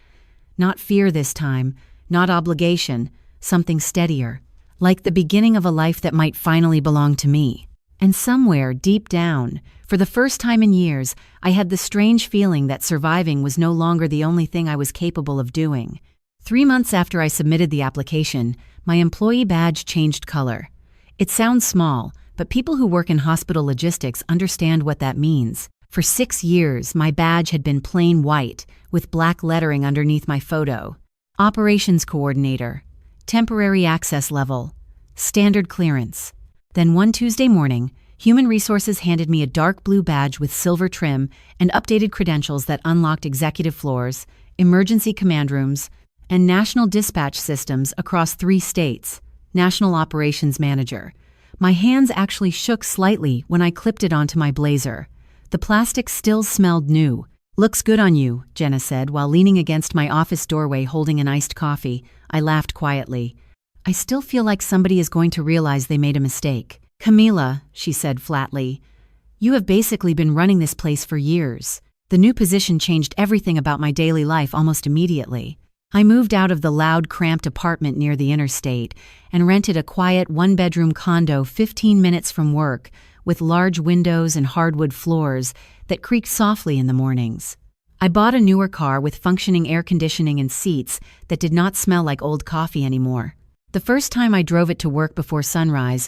Not fear this time, not obligation, something steadier, like the beginning of a life that might finally belong to me. And somewhere, deep down, for the first time in years, I had the strange feeling that surviving was no longer the only thing I was capable of doing. 3 months after I submitted the application, my employee badge changed color. It sounds small, but people who work in hospital logistics understand what that means. For 6 years, my badge had been plain white, with black lettering underneath my photo. Operations Coordinator, Temporary Access Level, Standard Clearance. Then one Tuesday morning, Human Resources handed me a dark blue badge with silver trim and updated credentials that unlocked executive floors, emergency command rooms, and national dispatch systems across 3 states. National Operations Manager. My hands actually shook slightly when I clipped it onto my blazer. The plastic still smelled new. "Looks good on you," Jenna said while leaning against my office doorway holding an iced coffee. I laughed quietly. "I still feel like somebody is going to realize they made a mistake." "Camila," she said flatly, "you have basically been running this place for years." The new position changed everything about my daily life almost immediately. I moved out of the loud, cramped apartment near the interstate and rented a quiet 1-bedroom condo 15 minutes from work with large windows and hardwood floors that creaked softly in the mornings. I bought a newer car with functioning air conditioning and seats that did not smell like old coffee anymore. The first time I drove it to work before sunrise,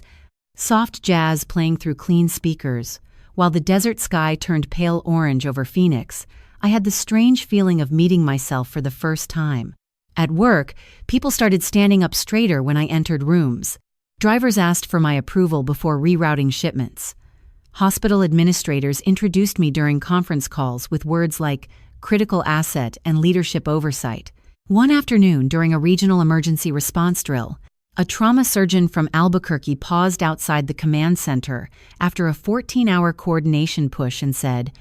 soft jazz playing through clean speakers, while the desert sky turned pale orange over Phoenix, I had the strange feeling of meeting myself for the first time. At work, people started standing up straighter when I entered rooms. Drivers asked for my approval before rerouting shipments. Hospital administrators introduced me during conference calls with words like critical asset and leadership oversight. One afternoon during a regional emergency response drill, a trauma surgeon from Albuquerque paused outside the command center after a 14-hour coordination push and said,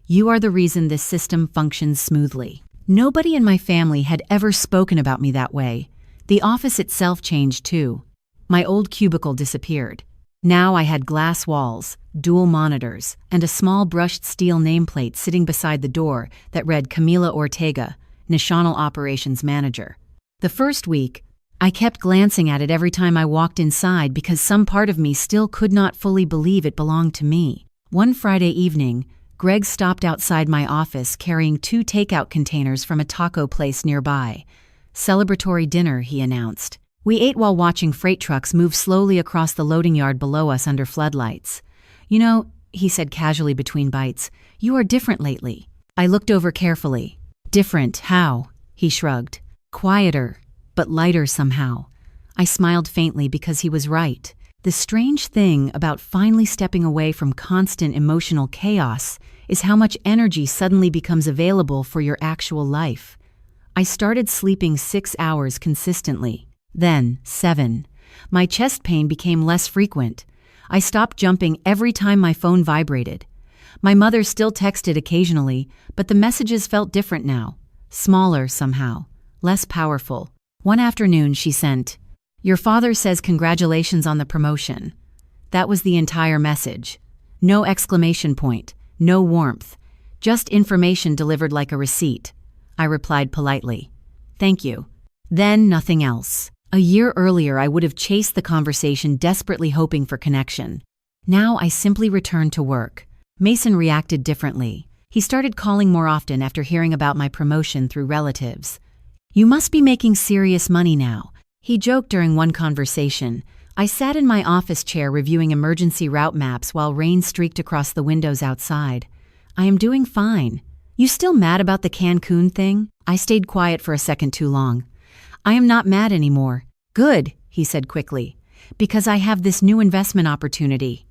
"You are the reason this system functions smoothly." Nobody in my family had ever spoken about me that way. The office itself changed too. My old cubicle disappeared. Now I had glass walls, dual monitors, and a small brushed steel nameplate sitting beside the door that read Camila Ortega, National Operations Manager. The first week, I kept glancing at it every time I walked inside because some part of me still could not fully believe it belonged to me. One Friday evening, Greg stopped outside my office carrying 2 takeout containers from a taco place nearby. "Celebratory dinner," he announced. We ate while watching freight trucks move slowly across the loading yard below us under floodlights. "You know," he said casually between bites, "you are different lately." I looked over carefully. "Different, how?" He shrugged. "Quieter, but lighter somehow." I smiled faintly because he was right. The strange thing about finally stepping away from constant emotional chaos is how much energy suddenly becomes available for your actual life. I started sleeping 6 hours consistently. Then 7. My chest pain became less frequent. I stopped jumping every time my phone vibrated. My mother still texted occasionally, but the messages felt different now. Smaller somehow. Less powerful. One afternoon she sent, "Your father says congratulations on the promotion." That was the entire message. No exclamation point, no warmth, just information delivered like a receipt. I replied politely, "Thank you." Then nothing else. A year earlier I would have chased the conversation desperately hoping for connection. Now I simply returned to work. Mason reacted differently. He started calling more often after hearing about my promotion through relatives. "You must be making serious money now," he joked during one conversation. I sat in my office chair reviewing emergency route maps while rain streaked across the windows outside. "I am doing fine." "You still mad about the Cancun thing?" I stayed quiet for a second too long. "I am not mad anymore." "Good," he said quickly, "because I have this new investment opportunity."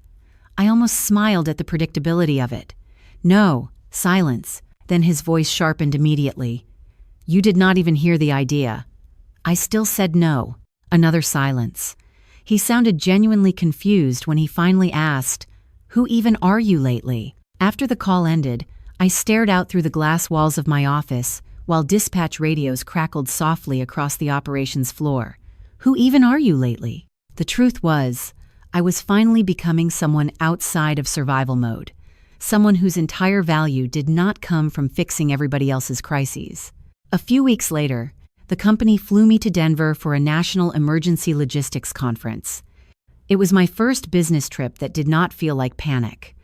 I almost smiled at the predictability of it. "No." Silence. Then his voice sharpened immediately. "You did not even hear the idea." I still said no. Another silence. He sounded genuinely confused when he finally asked, "Who even are you lately?" After the call ended, I stared out through the glass walls of my office while dispatch radios crackled softly across the operations floor. Who even are you lately? The truth was, I was finally becoming someone outside of survival mode. Someone whose entire value did not come from fixing everybody else's crises. A few weeks later, the company flew me to Denver for a national emergency logistics conference. It was my first business trip that did not feel like panic.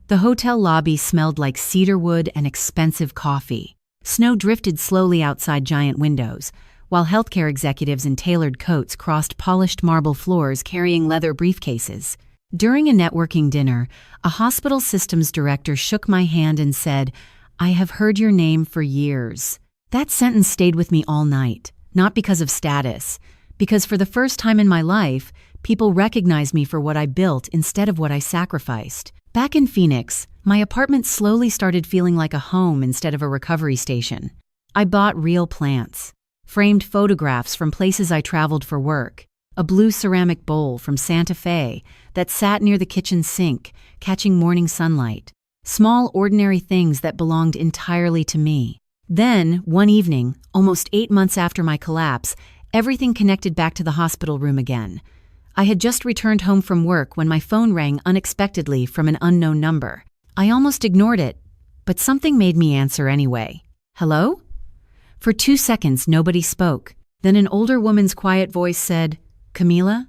The hotel lobby smelled like cedarwood and expensive coffee. Snow drifted slowly outside giant windows, while healthcare executives in tailored coats crossed polished marble floors carrying leather briefcases. During a networking dinner, a hospital systems director shook my hand and said, "I have heard your name for years." That sentence stayed with me all night, not because of status, because for the first time in my life, people recognized me for what I built instead of what I sacrificed. Back in Phoenix, my apartment slowly started feeling like a home instead of a recovery station. I bought real plants, framed photographs from places I traveled for work, a blue ceramic bowl from Santa Fe that sat near the kitchen sink, catching morning sunlight. Small, ordinary things that belonged entirely to me. Then, one evening, almost 8 months after my collapse, everything connected back to the hospital room again. I had just returned home from work when my phone rang unexpectedly from an unknown number. I almost ignored it, but something made me answer anyway. "Hello?" For 2 seconds, nobody spoke. Then an older woman's quiet voice said, "Camila?"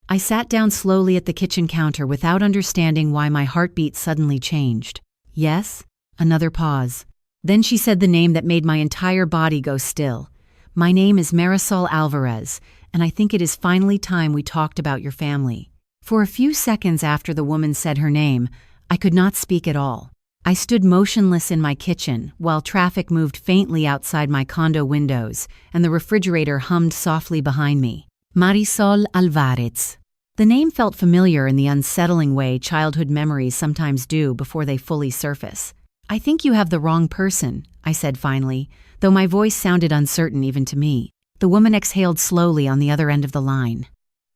I sat down slowly at the kitchen counter without understanding why my heartbeat suddenly changed. "Yes?" Another pause. Then she said the name that made my entire body go still. "My name is Marisol Alvarez, and I think it is finally time we talked about your family." For a few seconds after the woman said her name, I could not speak at all. I stood motionless in my kitchen while traffic moved faintly outside my condo windows and the refrigerator hummed softly behind me. Marisol Alvarez. The name felt familiar in the unsettling way childhood memories sometimes do before they fully surface. "I think you have the wrong person," I said finally. though my voice sounded uncertain even to me. The woman exhaled slowly on the other end of the line.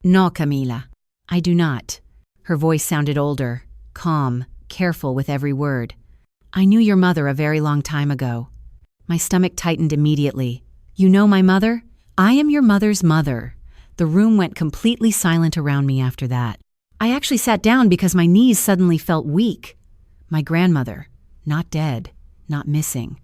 No, Camila, I do not. Her voice sounded older, calm, careful with every word. I knew your mother a very long time ago. My stomach tightened immediately. You know my mother? I am your mother's mother. The room went completely silent around me after that. I actually sat down because my knees suddenly felt weak. My grandmother, not dead, not missing.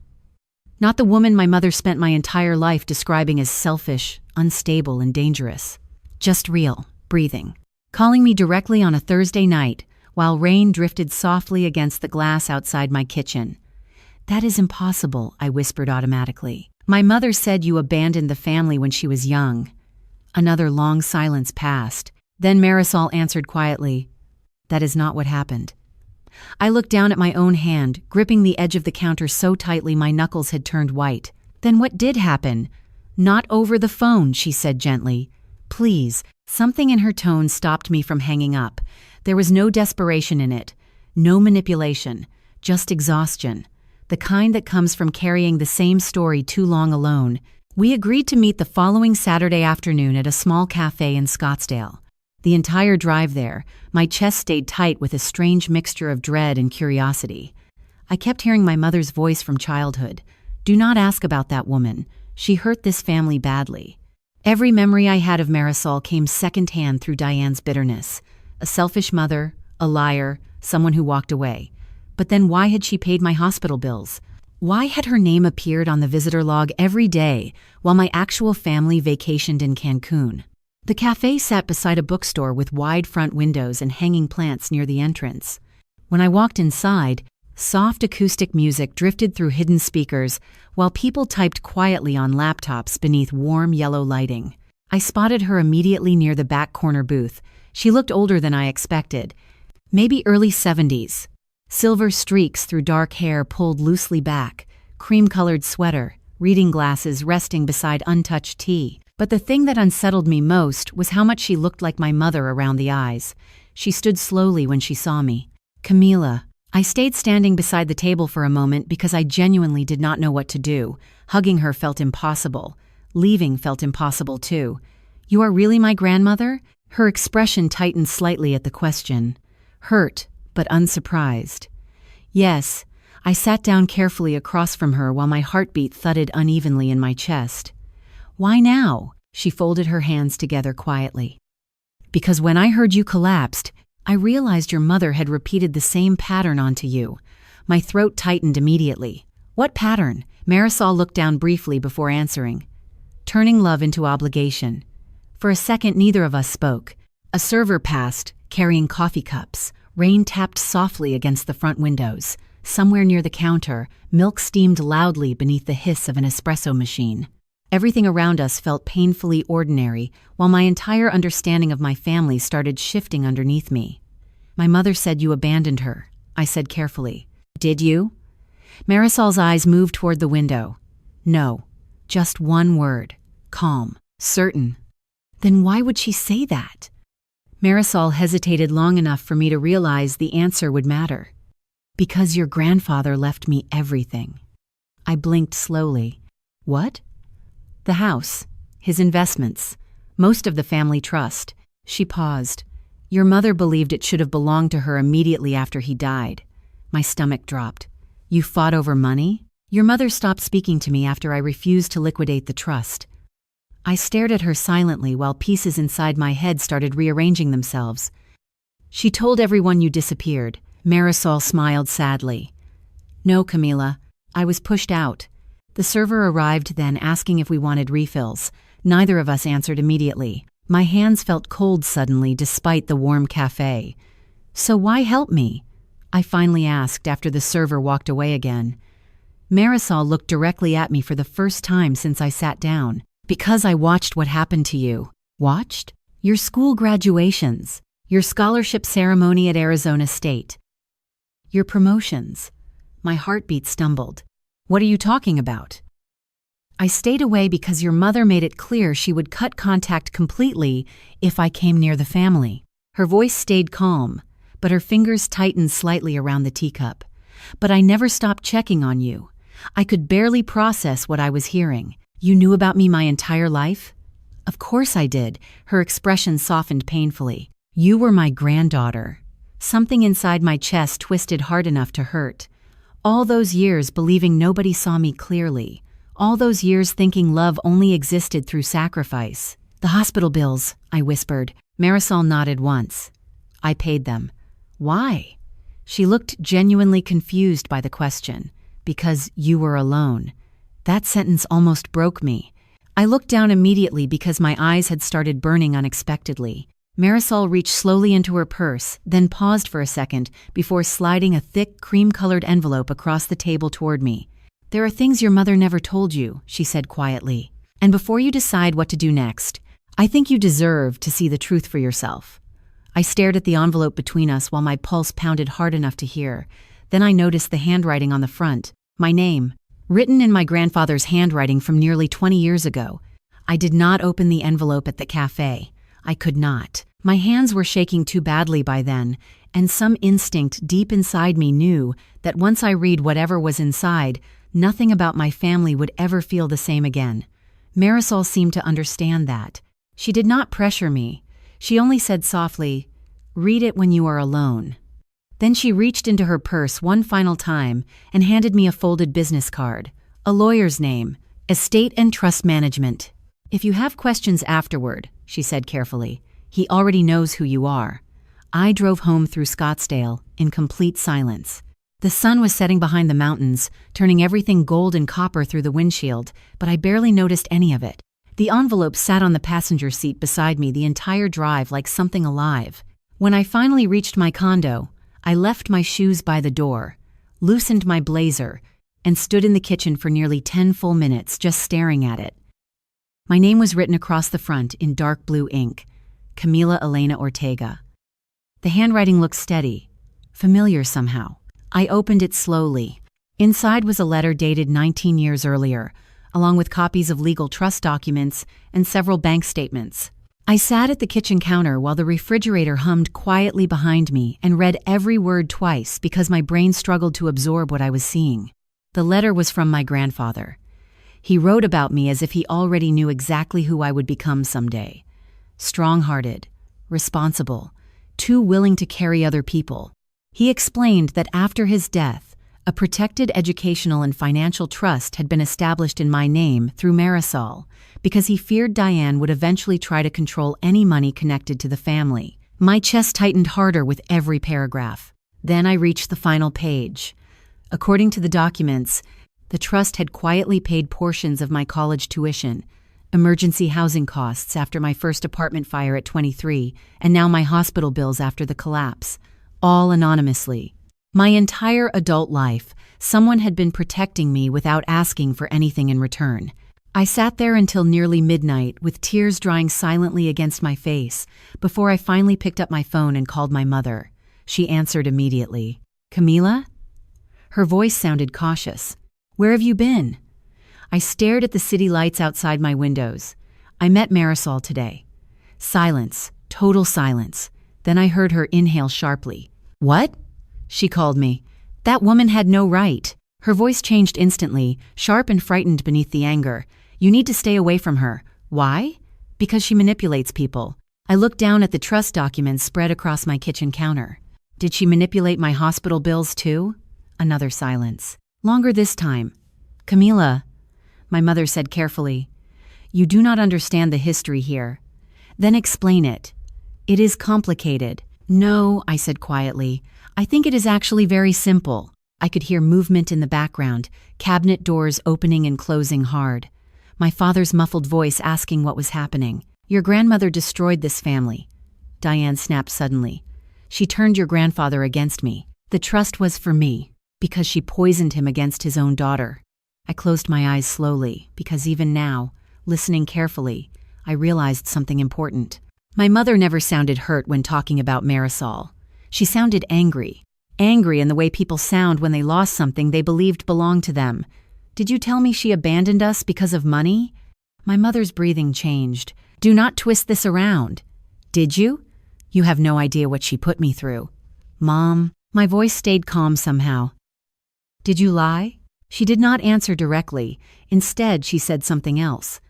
Not the woman my mother spent my entire life describing as selfish, unstable, and dangerous. Just real, breathing. Calling me directly on a Thursday night, while rain drifted softly against the glass outside my kitchen. That is impossible, I whispered automatically. My mother said you abandoned the family when she was young. Another long silence passed. Then Marisol answered quietly, that is not what happened. I looked down at my own hand, gripping the edge of the counter so tightly my knuckles had turned white. Then what did happen? Not over the phone, she said gently. Please. Something in her tone stopped me from hanging up. There was no desperation in it, no manipulation, just exhaustion. The kind that comes from carrying the same story too long alone. We agreed to meet the following Saturday afternoon at a small cafe in Scottsdale. The entire drive there, my chest stayed tight with a strange mixture of dread and curiosity. I kept hearing my mother's voice from childhood. Do not ask about that woman. She hurt this family badly. Every memory I had of Marisol came secondhand through Diane's bitterness. A selfish mother, a liar, someone who walked away. But then why had she paid my hospital bills? Why had her name appeared on the visitor log every day while my actual family vacationed in Cancun? The cafe sat beside a bookstore with wide front windows and hanging plants near the entrance. When I walked inside, soft acoustic music drifted through hidden speakers while people typed quietly on laptops beneath warm yellow lighting. I spotted her immediately near the back corner booth. She looked older than I expected, maybe early 70s. Silver streaks through dark hair pulled loosely back, cream-colored sweater, reading glasses resting beside untouched tea. But the thing that unsettled me most was how much she looked like my mother around the eyes. She stood slowly when she saw me. Camila. I stayed standing beside the table for a moment because I genuinely did not know what to do. Hugging her felt impossible. Leaving felt impossible too. You are really my grandmother? Her expression tightened slightly at the question. Hurt, but unsurprised. Yes. I sat down carefully across from her while my heartbeat thudded unevenly in my chest. Why now? She folded her hands together quietly. Because when I heard you collapsed, I realized your mother had repeated the same pattern onto you. My throat tightened immediately. What pattern? Marisol looked down briefly before answering. Turning love into obligation. For a second, neither of us spoke. A server passed, carrying coffee cups. Rain tapped softly against the front windows. Somewhere near the counter, milk steamed loudly beneath the hiss of an espresso machine. Everything around us felt painfully ordinary, while my entire understanding of my family started shifting underneath me. My mother said you abandoned her, I said carefully. Did you? Marisol's eyes moved toward the window. No, just one word. Calm. Certain. Then why would she say that? Marisol hesitated long enough for me to realize the answer would matter. Because your grandfather left me everything. I blinked slowly. What? The house, his investments, most of the family trust. She paused. Your mother believed it should have belonged to her immediately after he died. My stomach dropped. You fought over money? Your mother stopped speaking to me after I refused to liquidate the trust. I stared at her silently while pieces inside my head started rearranging themselves. She told everyone you disappeared. Marisol smiled sadly. No, Camila. I was pushed out. The server arrived then asking if we wanted refills. Neither of us answered immediately. My hands felt cold suddenly despite the warm cafe. So why help me? I finally asked after the server walked away again. Marisol looked directly at me for the first time since I sat down. Because I watched what happened to you. Watched? Your school graduations. Your scholarship ceremony at Arizona State. Your promotions. My heartbeat stumbled. What are you talking about? I stayed away because your mother made it clear she would cut contact completely if I came near the family. Her voice stayed calm, but her fingers tightened slightly around the teacup. But I never stopped checking on you. I could barely process what I was hearing. "You knew about me my entire life?" "Of course I did." Her expression softened painfully. "You were my granddaughter." Something inside my chest twisted hard enough to hurt. All those years believing nobody saw me clearly. All those years thinking love only existed through sacrifice. "The hospital bills," I whispered. Marisol nodded once. "I paid them." "Why?" She looked genuinely confused by the question. "Because you were alone." That sentence almost broke me. I looked down immediately because my eyes had started burning unexpectedly. Marisol reached slowly into her purse, then paused for a second before sliding a thick, cream-colored envelope across the table toward me. "There are things your mother never told you," she said quietly. "And before you decide what to do next, I think you deserve to see the truth for yourself." I stared at the envelope between us while my pulse pounded hard enough to hear. Then I noticed the handwriting on the front. My name, written in my grandfather's handwriting from nearly 20 years ago. I did not open the envelope at the cafe. I could not. My hands were shaking too badly by then, and some instinct deep inside me knew that once I read whatever was inside, nothing about my family would ever feel the same again. Marisol seemed to understand that. She did not pressure me. She only said softly, "Read it when you are alone." Then she reached into her purse one final time and handed me a folded business card. A lawyer's name, Estate and Trust Management. "If you have questions afterward," she said carefully, "he already knows who you are." I drove home through Scottsdale in complete silence. The sun was setting behind the mountains, turning everything gold and copper through the windshield, but I barely noticed any of it. The envelope sat on the passenger seat beside me the entire drive like something alive. When I finally reached my condo, I left my shoes by the door, loosened my blazer, and stood in the kitchen for nearly 10 full minutes just staring at it. My name was written across the front in dark blue ink, Camila Elena Ortega. The handwriting looked steady, familiar somehow. I opened it slowly. Inside was a letter dated 19 years earlier, along with copies of legal trust documents and several bank statements. I sat at the kitchen counter while the refrigerator hummed quietly behind me and read every word twice because my brain struggled to absorb what I was seeing. The letter was from my grandfather. He wrote about me as if he already knew exactly who I would become someday. Strong-hearted, responsible, too willing to carry other people. He explained that after his death, a protected educational and financial trust had been established in my name through Marisol, because he feared Diane would eventually try to control any money connected to the family. My chest tightened harder with every paragraph. Then I reached the final page. According to the documents, the trust had quietly paid portions of my college tuition, emergency housing costs after my first apartment fire at 23, and now my hospital bills after the collapse, all anonymously. My entire adult life, someone had been protecting me without asking for anything in return. I sat there until nearly midnight with tears drying silently against my face before I finally picked up my phone and called my mother. She answered immediately. "Camila?" Her voice sounded cautious. "Where have you been?" I stared at the city lights outside my windows. "I met Marisol today." Silence, total silence. Then I heard her inhale sharply. "What?" she called me. That woman had no right. Her voice changed instantly, sharp and frightened beneath the anger. "You need to stay away from her." "Why?" "Because she manipulates people." I looked down at the trust documents spread across my kitchen counter. "Did she manipulate my hospital bills too?" Another silence. Longer this time. "Camila," my mother said carefully, "you do not understand the history here." "Then explain it." "It is complicated." "No," I said quietly. "I think it is actually very simple." I could hear movement in the background, cabinet doors opening and closing hard. My father's muffled voice asking what was happening. "Your grandmother destroyed this family." Diane snapped suddenly. "She turned your grandfather against me. The trust was for me, because she poisoned him against his own daughter." I closed my eyes slowly, because even now, listening carefully, I realized something important. My mother never sounded hurt when talking about Marisol. She sounded angry. Angry in the way people sound when they lost something they believed belonged to them. "Did you tell me she abandoned us because of money?" My mother's breathing changed. "Do not twist this around." "Did you? You have no idea what she put me through." "Mom," my voice stayed calm somehow. "Did you lie?" She did not answer directly. Instead, she said something else.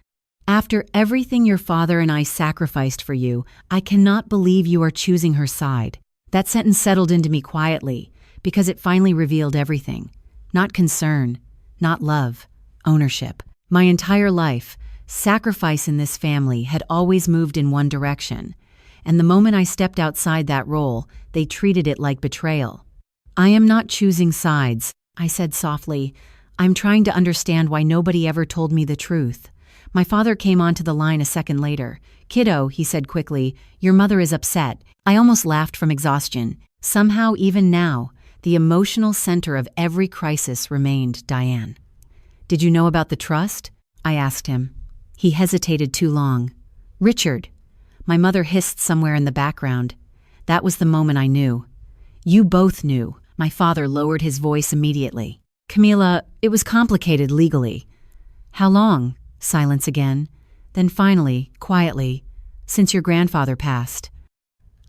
After everything your father and I sacrificed for you, I cannot believe you are choosing her side. That sentence settled into me quietly, because it finally revealed everything. Not concern, not love, ownership. My entire life, sacrifice in this family had always moved in one direction, and the moment I stepped outside that role, they treated it like betrayal. I am not choosing sides, I said softly. I'm trying to understand why nobody ever told me the truth. My father came onto the line a second later. Kiddo, he said quickly, your mother is upset. I almost laughed from exhaustion. Somehow, even now, the emotional center of every crisis remained Diane. Did you know about the trust? I asked him. He hesitated too long. Richard. My mother hissed somewhere in the background. That was the moment I knew. You both knew. My father lowered his voice immediately. Camila, it was complicated legally. How long? Silence again. Then finally, quietly, since your grandfather passed.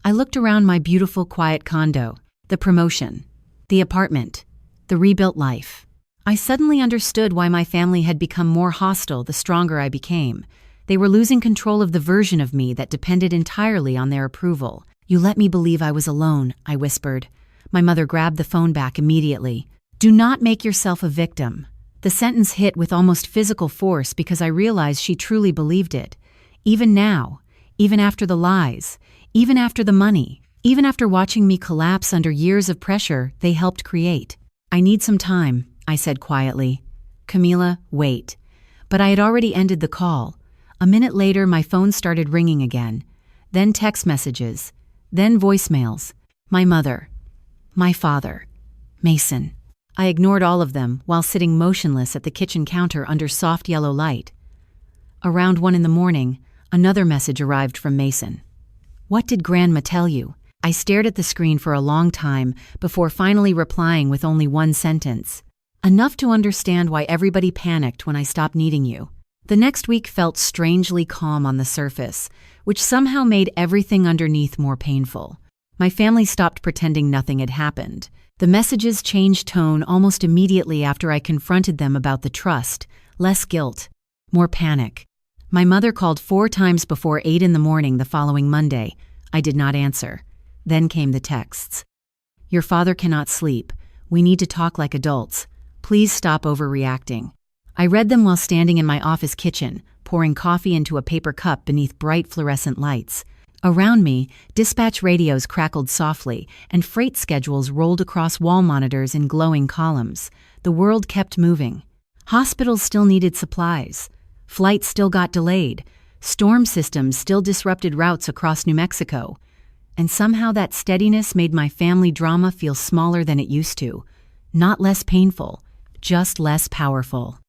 I looked around my beautiful, quiet condo, the promotion, the apartment, the rebuilt life. I suddenly understood why my family had become more hostile the stronger I became. They were losing control of the version of me that depended entirely on their approval. You let me believe I was alone, I whispered. My mother grabbed the phone back immediately. Do not make yourself a victim. The sentence hit with almost physical force because I realized she truly believed it. Even now, even after the lies, even after the money, even after watching me collapse under years of pressure they helped create. I need some time, I said quietly. Camila, wait. But I had already ended the call. A minute later, my phone started ringing again. Then text messages. Then voicemails. My mother. My father. Mason. I ignored all of them while sitting motionless at the kitchen counter under soft yellow light. Around 1 a.m, another message arrived from Mason. What did Grandma tell you? I stared at the screen for a long time before finally replying with only one sentence. Enough to understand why everybody panicked when I stopped needing you. The next week felt strangely calm on the surface, which somehow made everything underneath more painful. My family stopped pretending nothing had happened. The messages changed tone almost immediately after I confronted them about the trust, less guilt, more panic. My mother called 4 times before 8 a.m. the following Monday. I did not answer. Then came the texts. Your father cannot sleep. We need to talk like adults. Please stop overreacting. I read them while standing in my office kitchen, pouring coffee into a paper cup beneath bright fluorescent lights. Around me, dispatch radios crackled softly, and freight schedules rolled across wall monitors in glowing columns. The world kept moving. Hospitals still needed supplies. Flights still got delayed. Storm systems still disrupted routes across New Mexico. And somehow that steadiness made my family drama feel smaller than it used to. Not less painful, just less powerful.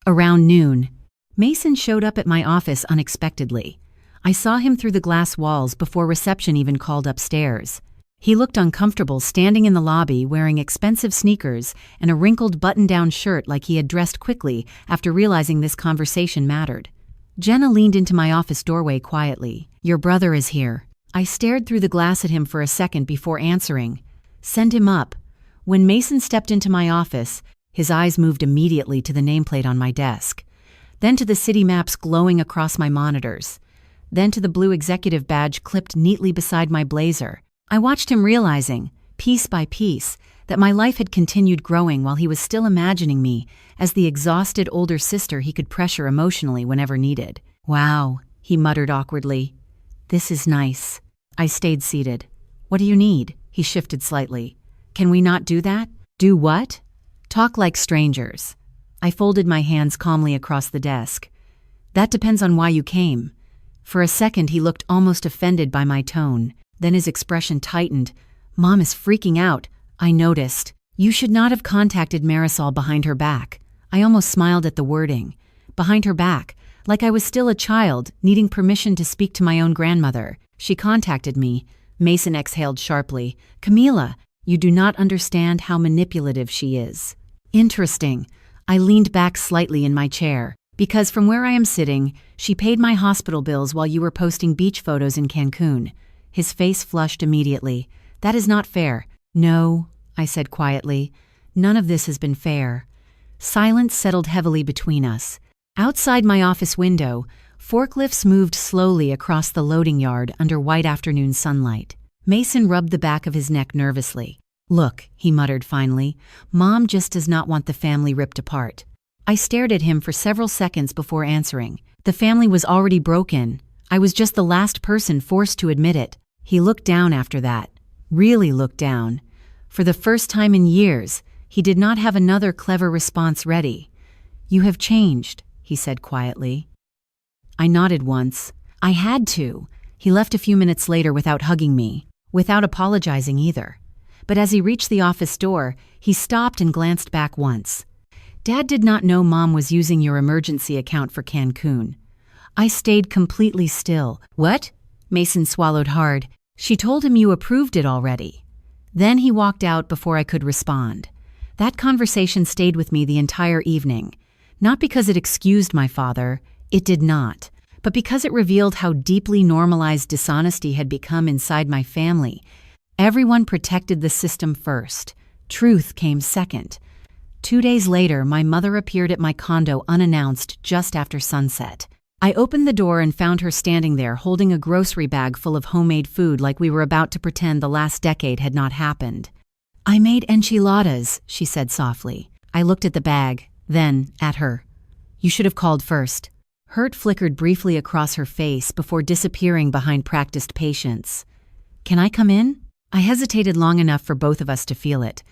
Around noon, Mason showed up at my office unexpectedly. I saw him through the glass walls before reception even called upstairs. He looked uncomfortable standing in the lobby wearing expensive sneakers and a wrinkled button-down shirt like he had dressed quickly after realizing this conversation mattered. Jenna leaned into my office doorway quietly. Your brother is here. I stared through the glass at him for a second before answering. Send him up. When Mason stepped into my office, his eyes moved immediately to the nameplate on my desk, then to the city maps glowing across my monitors, then to the blue executive badge clipped neatly beside my blazer. I watched him realizing, piece by piece, that my life had continued growing while he was still imagining me as the exhausted older sister he could pressure emotionally whenever needed. Wow, he muttered awkwardly. This is nice. I stayed seated. What do you need? He shifted slightly. Can we not do that? Do what? Talk like strangers. I folded my hands calmly across the desk. That depends on why you came. For a second, he looked almost offended by my tone. Then his expression tightened. Mom is freaking out. I noticed. You should not have contacted Marisol behind her back. I almost smiled at the wording. Behind her back, like I was still a child, needing permission to speak to my own grandmother. She contacted me. Mason exhaled sharply. Camila, you do not understand how manipulative she is. Interesting. I leaned back slightly in my chair. Because from where I am sitting, she paid my hospital bills while you were posting beach photos in Cancun. His face flushed immediately. That is not fair. No, I said quietly. None of this has been fair. Silence settled heavily between us. Outside my office window, forklifts moved slowly across the loading yard under white afternoon sunlight. Mason rubbed the back of his neck nervously. "Look," he muttered finally, "Mom just does not want the family ripped apart." I stared at him for several seconds before answering. The family was already broken. I was just the last person forced to admit it. He looked down after that. Really looked down. For the first time in years, he did not have another clever response ready. "You have changed," he said quietly. I nodded once. I had to. He left a few minutes later without hugging me, without apologizing either. But as he reached the office door, he stopped and glanced back once. "Dad did not know Mom was using your emergency account for Cancun." I stayed completely still. "What?" Mason swallowed hard. "She told him you approved it already." Then he walked out before I could respond. That conversation stayed with me the entire evening. Not because it excused my father, it did not, but because it revealed how deeply normalized dishonesty had become inside my family. Everyone protected the system first. Truth came second. 2 days later, my mother appeared at my condo unannounced just after sunset. I opened the door and found her standing there holding a grocery bag full of homemade food like we were about to pretend the last decade had not happened. "I made enchiladas," she said softly. I looked at the bag, then at her. "You should have called first." Hurt flickered briefly across her face before disappearing behind practiced patience. "Can I come in?" I hesitated long enough for both of us to feel it.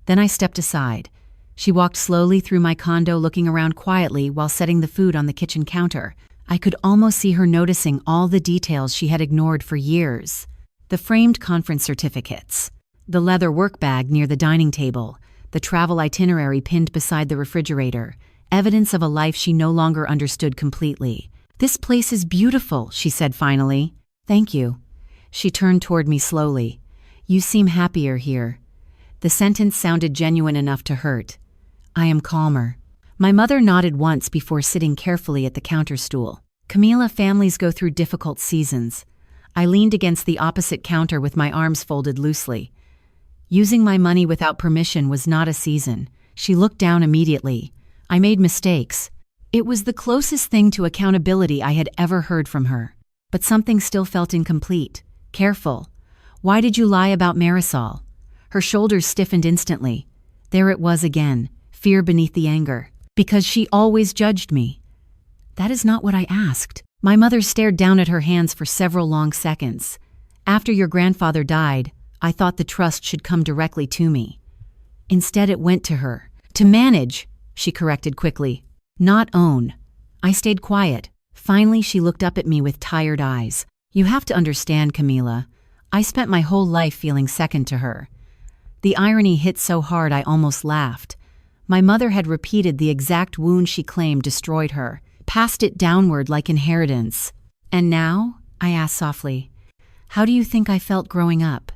Then I stepped aside. She walked slowly through my condo, looking around quietly while setting the food on the kitchen counter. I could almost see her noticing all the details she had ignored for years. The framed conference certificates, the leather work bag near the dining table, the travel itinerary pinned beside the refrigerator, evidence of a life she no longer understood completely. "This place is beautiful," she said finally. "Thank you." She turned toward me slowly. "You seem happier here." The sentence sounded genuine enough to hurt. "I am calmer." My mother nodded once before sitting carefully at the counter stool. "Camila, families go through difficult seasons." I leaned against the opposite counter with my arms folded loosely. Using my money without permission was not a season. She looked down immediately. "I made mistakes." It was the closest thing to accountability I had ever heard from her. But something still felt incomplete. Careful. "Why did you lie about Marisol?" Her shoulders stiffened instantly. There it was again, fear beneath the anger. "Because she always judged me." "That is not what I asked." My mother stared down at her hands for several long seconds. "After your grandfather died, I thought the trust should come directly to me. Instead it went to her. To manage," she corrected quickly. "Not own." I stayed quiet. Finally she looked up at me with tired eyes. "You have to understand, Camila. I spent my whole life feeling second to her." The irony hit so hard I almost laughed. My mother had repeated the exact wound she claimed destroyed her, passed it downward like inheritance. "And now?" I asked softly. "How do you think I felt growing up?"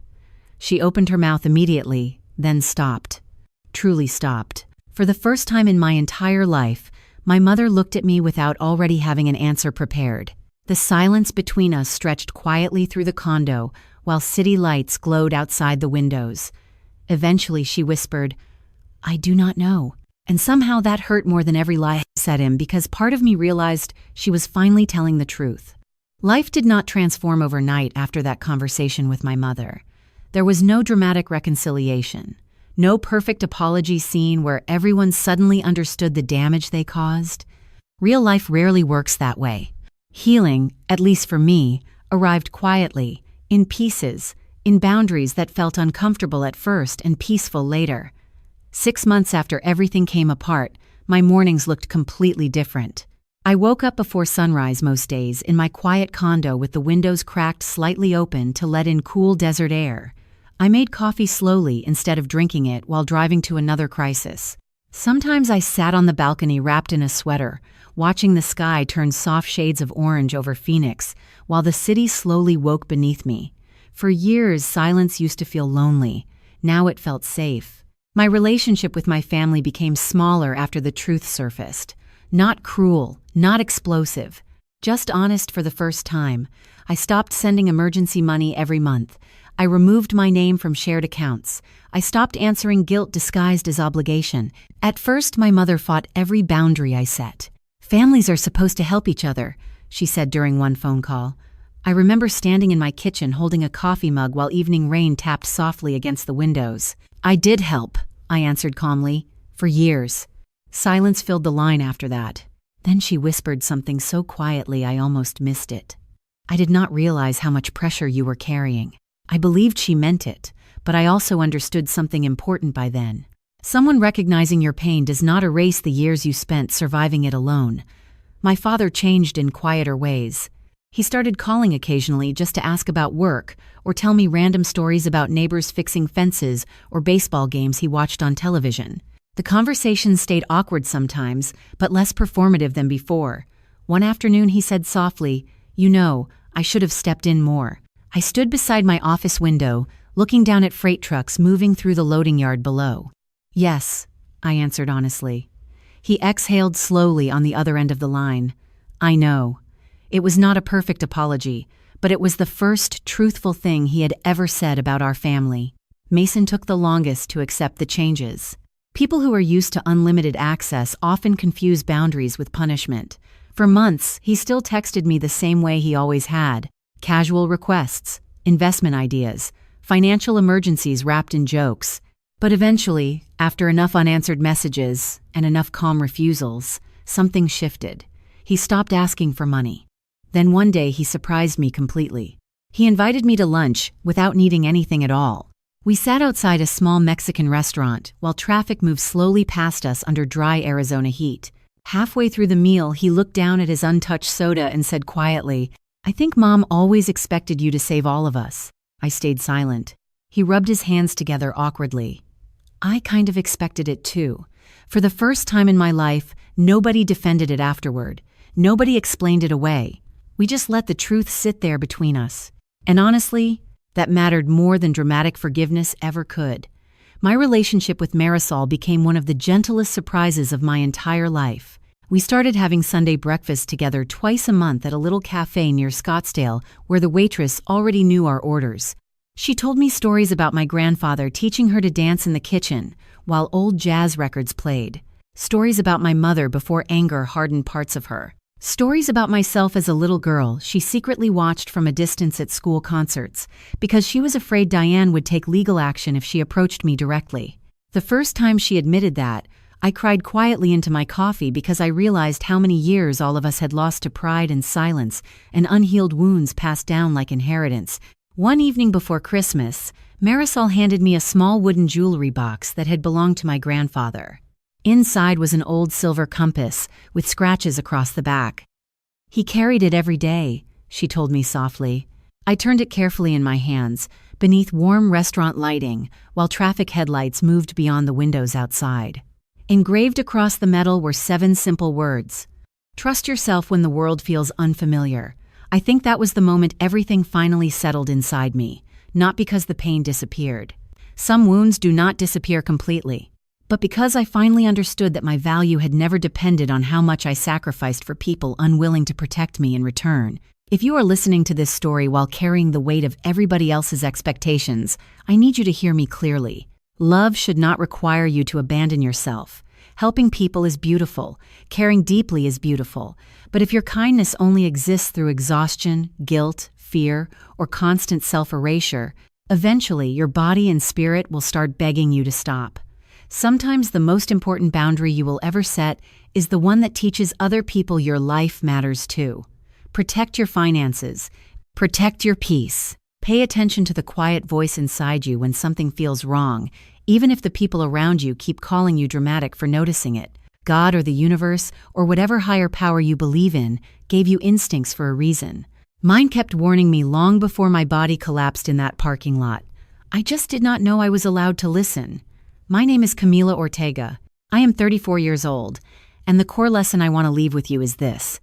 She opened her mouth immediately, then stopped. Truly stopped. For the first time in my entire life, my mother looked at me without already having an answer prepared. The silence between us stretched quietly through the condo while city lights glowed outside the windows. Eventually she whispered, "I do not know." And somehow that hurt more than every lie I said him, because part of me realized she was finally telling the truth. Life did not transform overnight after that conversation with my mother. There was no dramatic reconciliation, no perfect apology scene where everyone suddenly understood the damage they caused. Real life rarely works that way. Healing, at least for me, arrived quietly, in pieces, in boundaries that felt uncomfortable at first and peaceful later. 6 months after everything came apart, my mornings looked completely different. I woke up before sunrise most days in my quiet condo with the windows cracked slightly open to let in cool desert air. I made coffee slowly instead of drinking it while driving to another crisis. Sometimes I sat on the balcony wrapped in a sweater, watching the sky turn soft shades of orange over Phoenix, while the city slowly woke beneath me. For years, silence used to feel lonely. Now it felt safe. My relationship with my family became smaller after the truth surfaced. Not cruel, not explosive, just honest for the first time. I stopped sending emergency money every month. I removed my name from shared accounts. I stopped answering guilt disguised as obligation. At first, my mother fought every boundary I set. "Families are supposed to help each other," she said during one phone call. I remember standing in my kitchen holding a coffee mug while evening rain tapped softly against the windows. "I did help," I answered calmly, "for years." Silence filled the line after that. Then she whispered something so quietly I almost missed it. "I did not realize how much pressure you were carrying." I believed she meant it, but I also understood something important by then. Someone recognizing your pain does not erase the years you spent surviving it alone. My father changed in quieter ways. He started calling occasionally just to ask about work or tell me random stories about neighbors fixing fences or baseball games he watched on television. The conversations stayed awkward sometimes, but less performative than before. One afternoon he said softly, "You know, I should have stepped in more." I stood beside my office window, looking down at freight trucks moving through the loading yard below. "Yes," I answered honestly. He exhaled slowly on the other end of the line. "I know." It was not a perfect apology, but it was the first truthful thing he had ever said about our family. Mason took the longest to accept the changes. People who are used to unlimited access often confuse boundaries with punishment. For months, he still texted me the same way he always had. Casual requests, investment ideas, financial emergencies wrapped in jokes. But eventually, after enough unanswered messages and enough calm refusals, something shifted. He stopped asking for money. Then one day he surprised me completely. He invited me to lunch without needing anything at all. We sat outside a small Mexican restaurant while traffic moved slowly past us under dry Arizona heat. Halfway through the meal, he looked down at his untouched soda and said quietly, "I think Mom always expected you to save all of us." I stayed silent. He rubbed his hands together awkwardly. I kind of expected it too. For the first time in my life, nobody defended it afterward. Nobody explained it away. We just let the truth sit there between us. And honestly, that mattered more than dramatic forgiveness ever could. My relationship with Marisol became one of the gentlest surprises of my entire life. We started having Sunday breakfast together twice a month at a little cafe near Scottsdale where the waitress already knew our orders. She told me stories about my grandfather teaching her to dance in the kitchen while old jazz records played. Stories about my mother before anger hardened parts of her. Stories about myself as a little girl she secretly watched from a distance at school concerts because she was afraid Diane would take legal action if she approached me directly. The first time she admitted that, I cried quietly into my coffee because I realized how many years all of us had lost to pride and silence and unhealed wounds passed down like inheritance. One evening before Christmas, Marisol handed me a small wooden jewelry box that had belonged to my grandfather. Inside was an old silver compass with scratches across the back. "He carried it every day," she told me softly. I turned it carefully in my hands, beneath warm restaurant lighting, while traffic headlights moved beyond the windows outside. Engraved across the metal were 7 simple words. "Trust yourself when the world feels unfamiliar." I think that was the moment everything finally settled inside me, not because the pain disappeared. Some wounds do not disappear completely, but because I finally understood that my value had never depended on how much I sacrificed for people unwilling to protect me in return. If you are listening to this story while carrying the weight of everybody else's expectations, I need you to hear me clearly. Love should not require you to abandon yourself. Helping people is beautiful. Caring deeply is beautiful. But if your kindness only exists through exhaustion, guilt, fear, or constant self-erasure, eventually your body and spirit will start begging you to stop. Sometimes the most important boundary you will ever set is the one that teaches other people your life matters too. Protect your finances. Protect your peace. Pay attention to the quiet voice inside you when something feels wrong, even if the people around you keep calling you dramatic for noticing it. God or the universe, or whatever higher power you believe in, gave you instincts for a reason. Mine kept warning me long before my body collapsed in that parking lot. I just did not know I was allowed to listen. My name is Camila Ortega. I am 34 years old, and the core lesson I want to leave with you is this.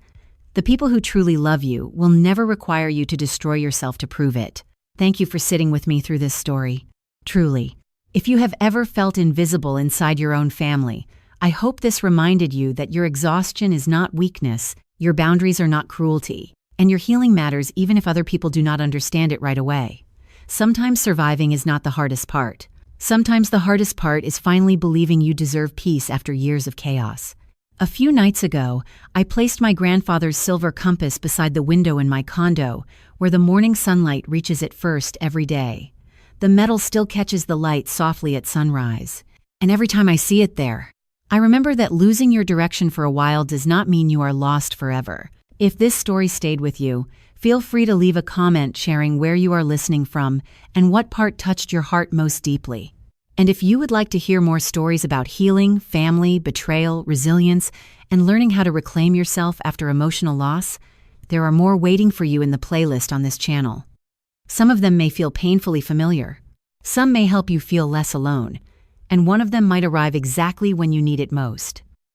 The people who truly love you will never require you to destroy yourself to prove it. Thank you for sitting with me through this story. Truly. If you have ever felt invisible inside your own family, I hope this reminded you that your exhaustion is not weakness, your boundaries are not cruelty, and your healing matters even if other people do not understand it right away. sometimes surviving is not the hardest part. Sometimes the hardest part is finally believing you deserve peace after years of chaos. A few nights ago, I placed my grandfather's silver compass beside the window in my condo, where the morning sunlight reaches it first every day. The metal still catches the light softly at sunrise. And every time I see it there, I remember that losing your direction for a while does not mean you are lost forever. If this story stayed with you, feel free to leave a comment sharing where you are listening from and what part touched your heart most deeply. And if you would like to hear more stories about healing, family, betrayal, resilience, and learning how to reclaim yourself after emotional loss, there are more waiting for you in the playlist on this channel. Some of them may feel painfully familiar. Some may help you feel less alone. And one of them might arrive exactly when you need it most.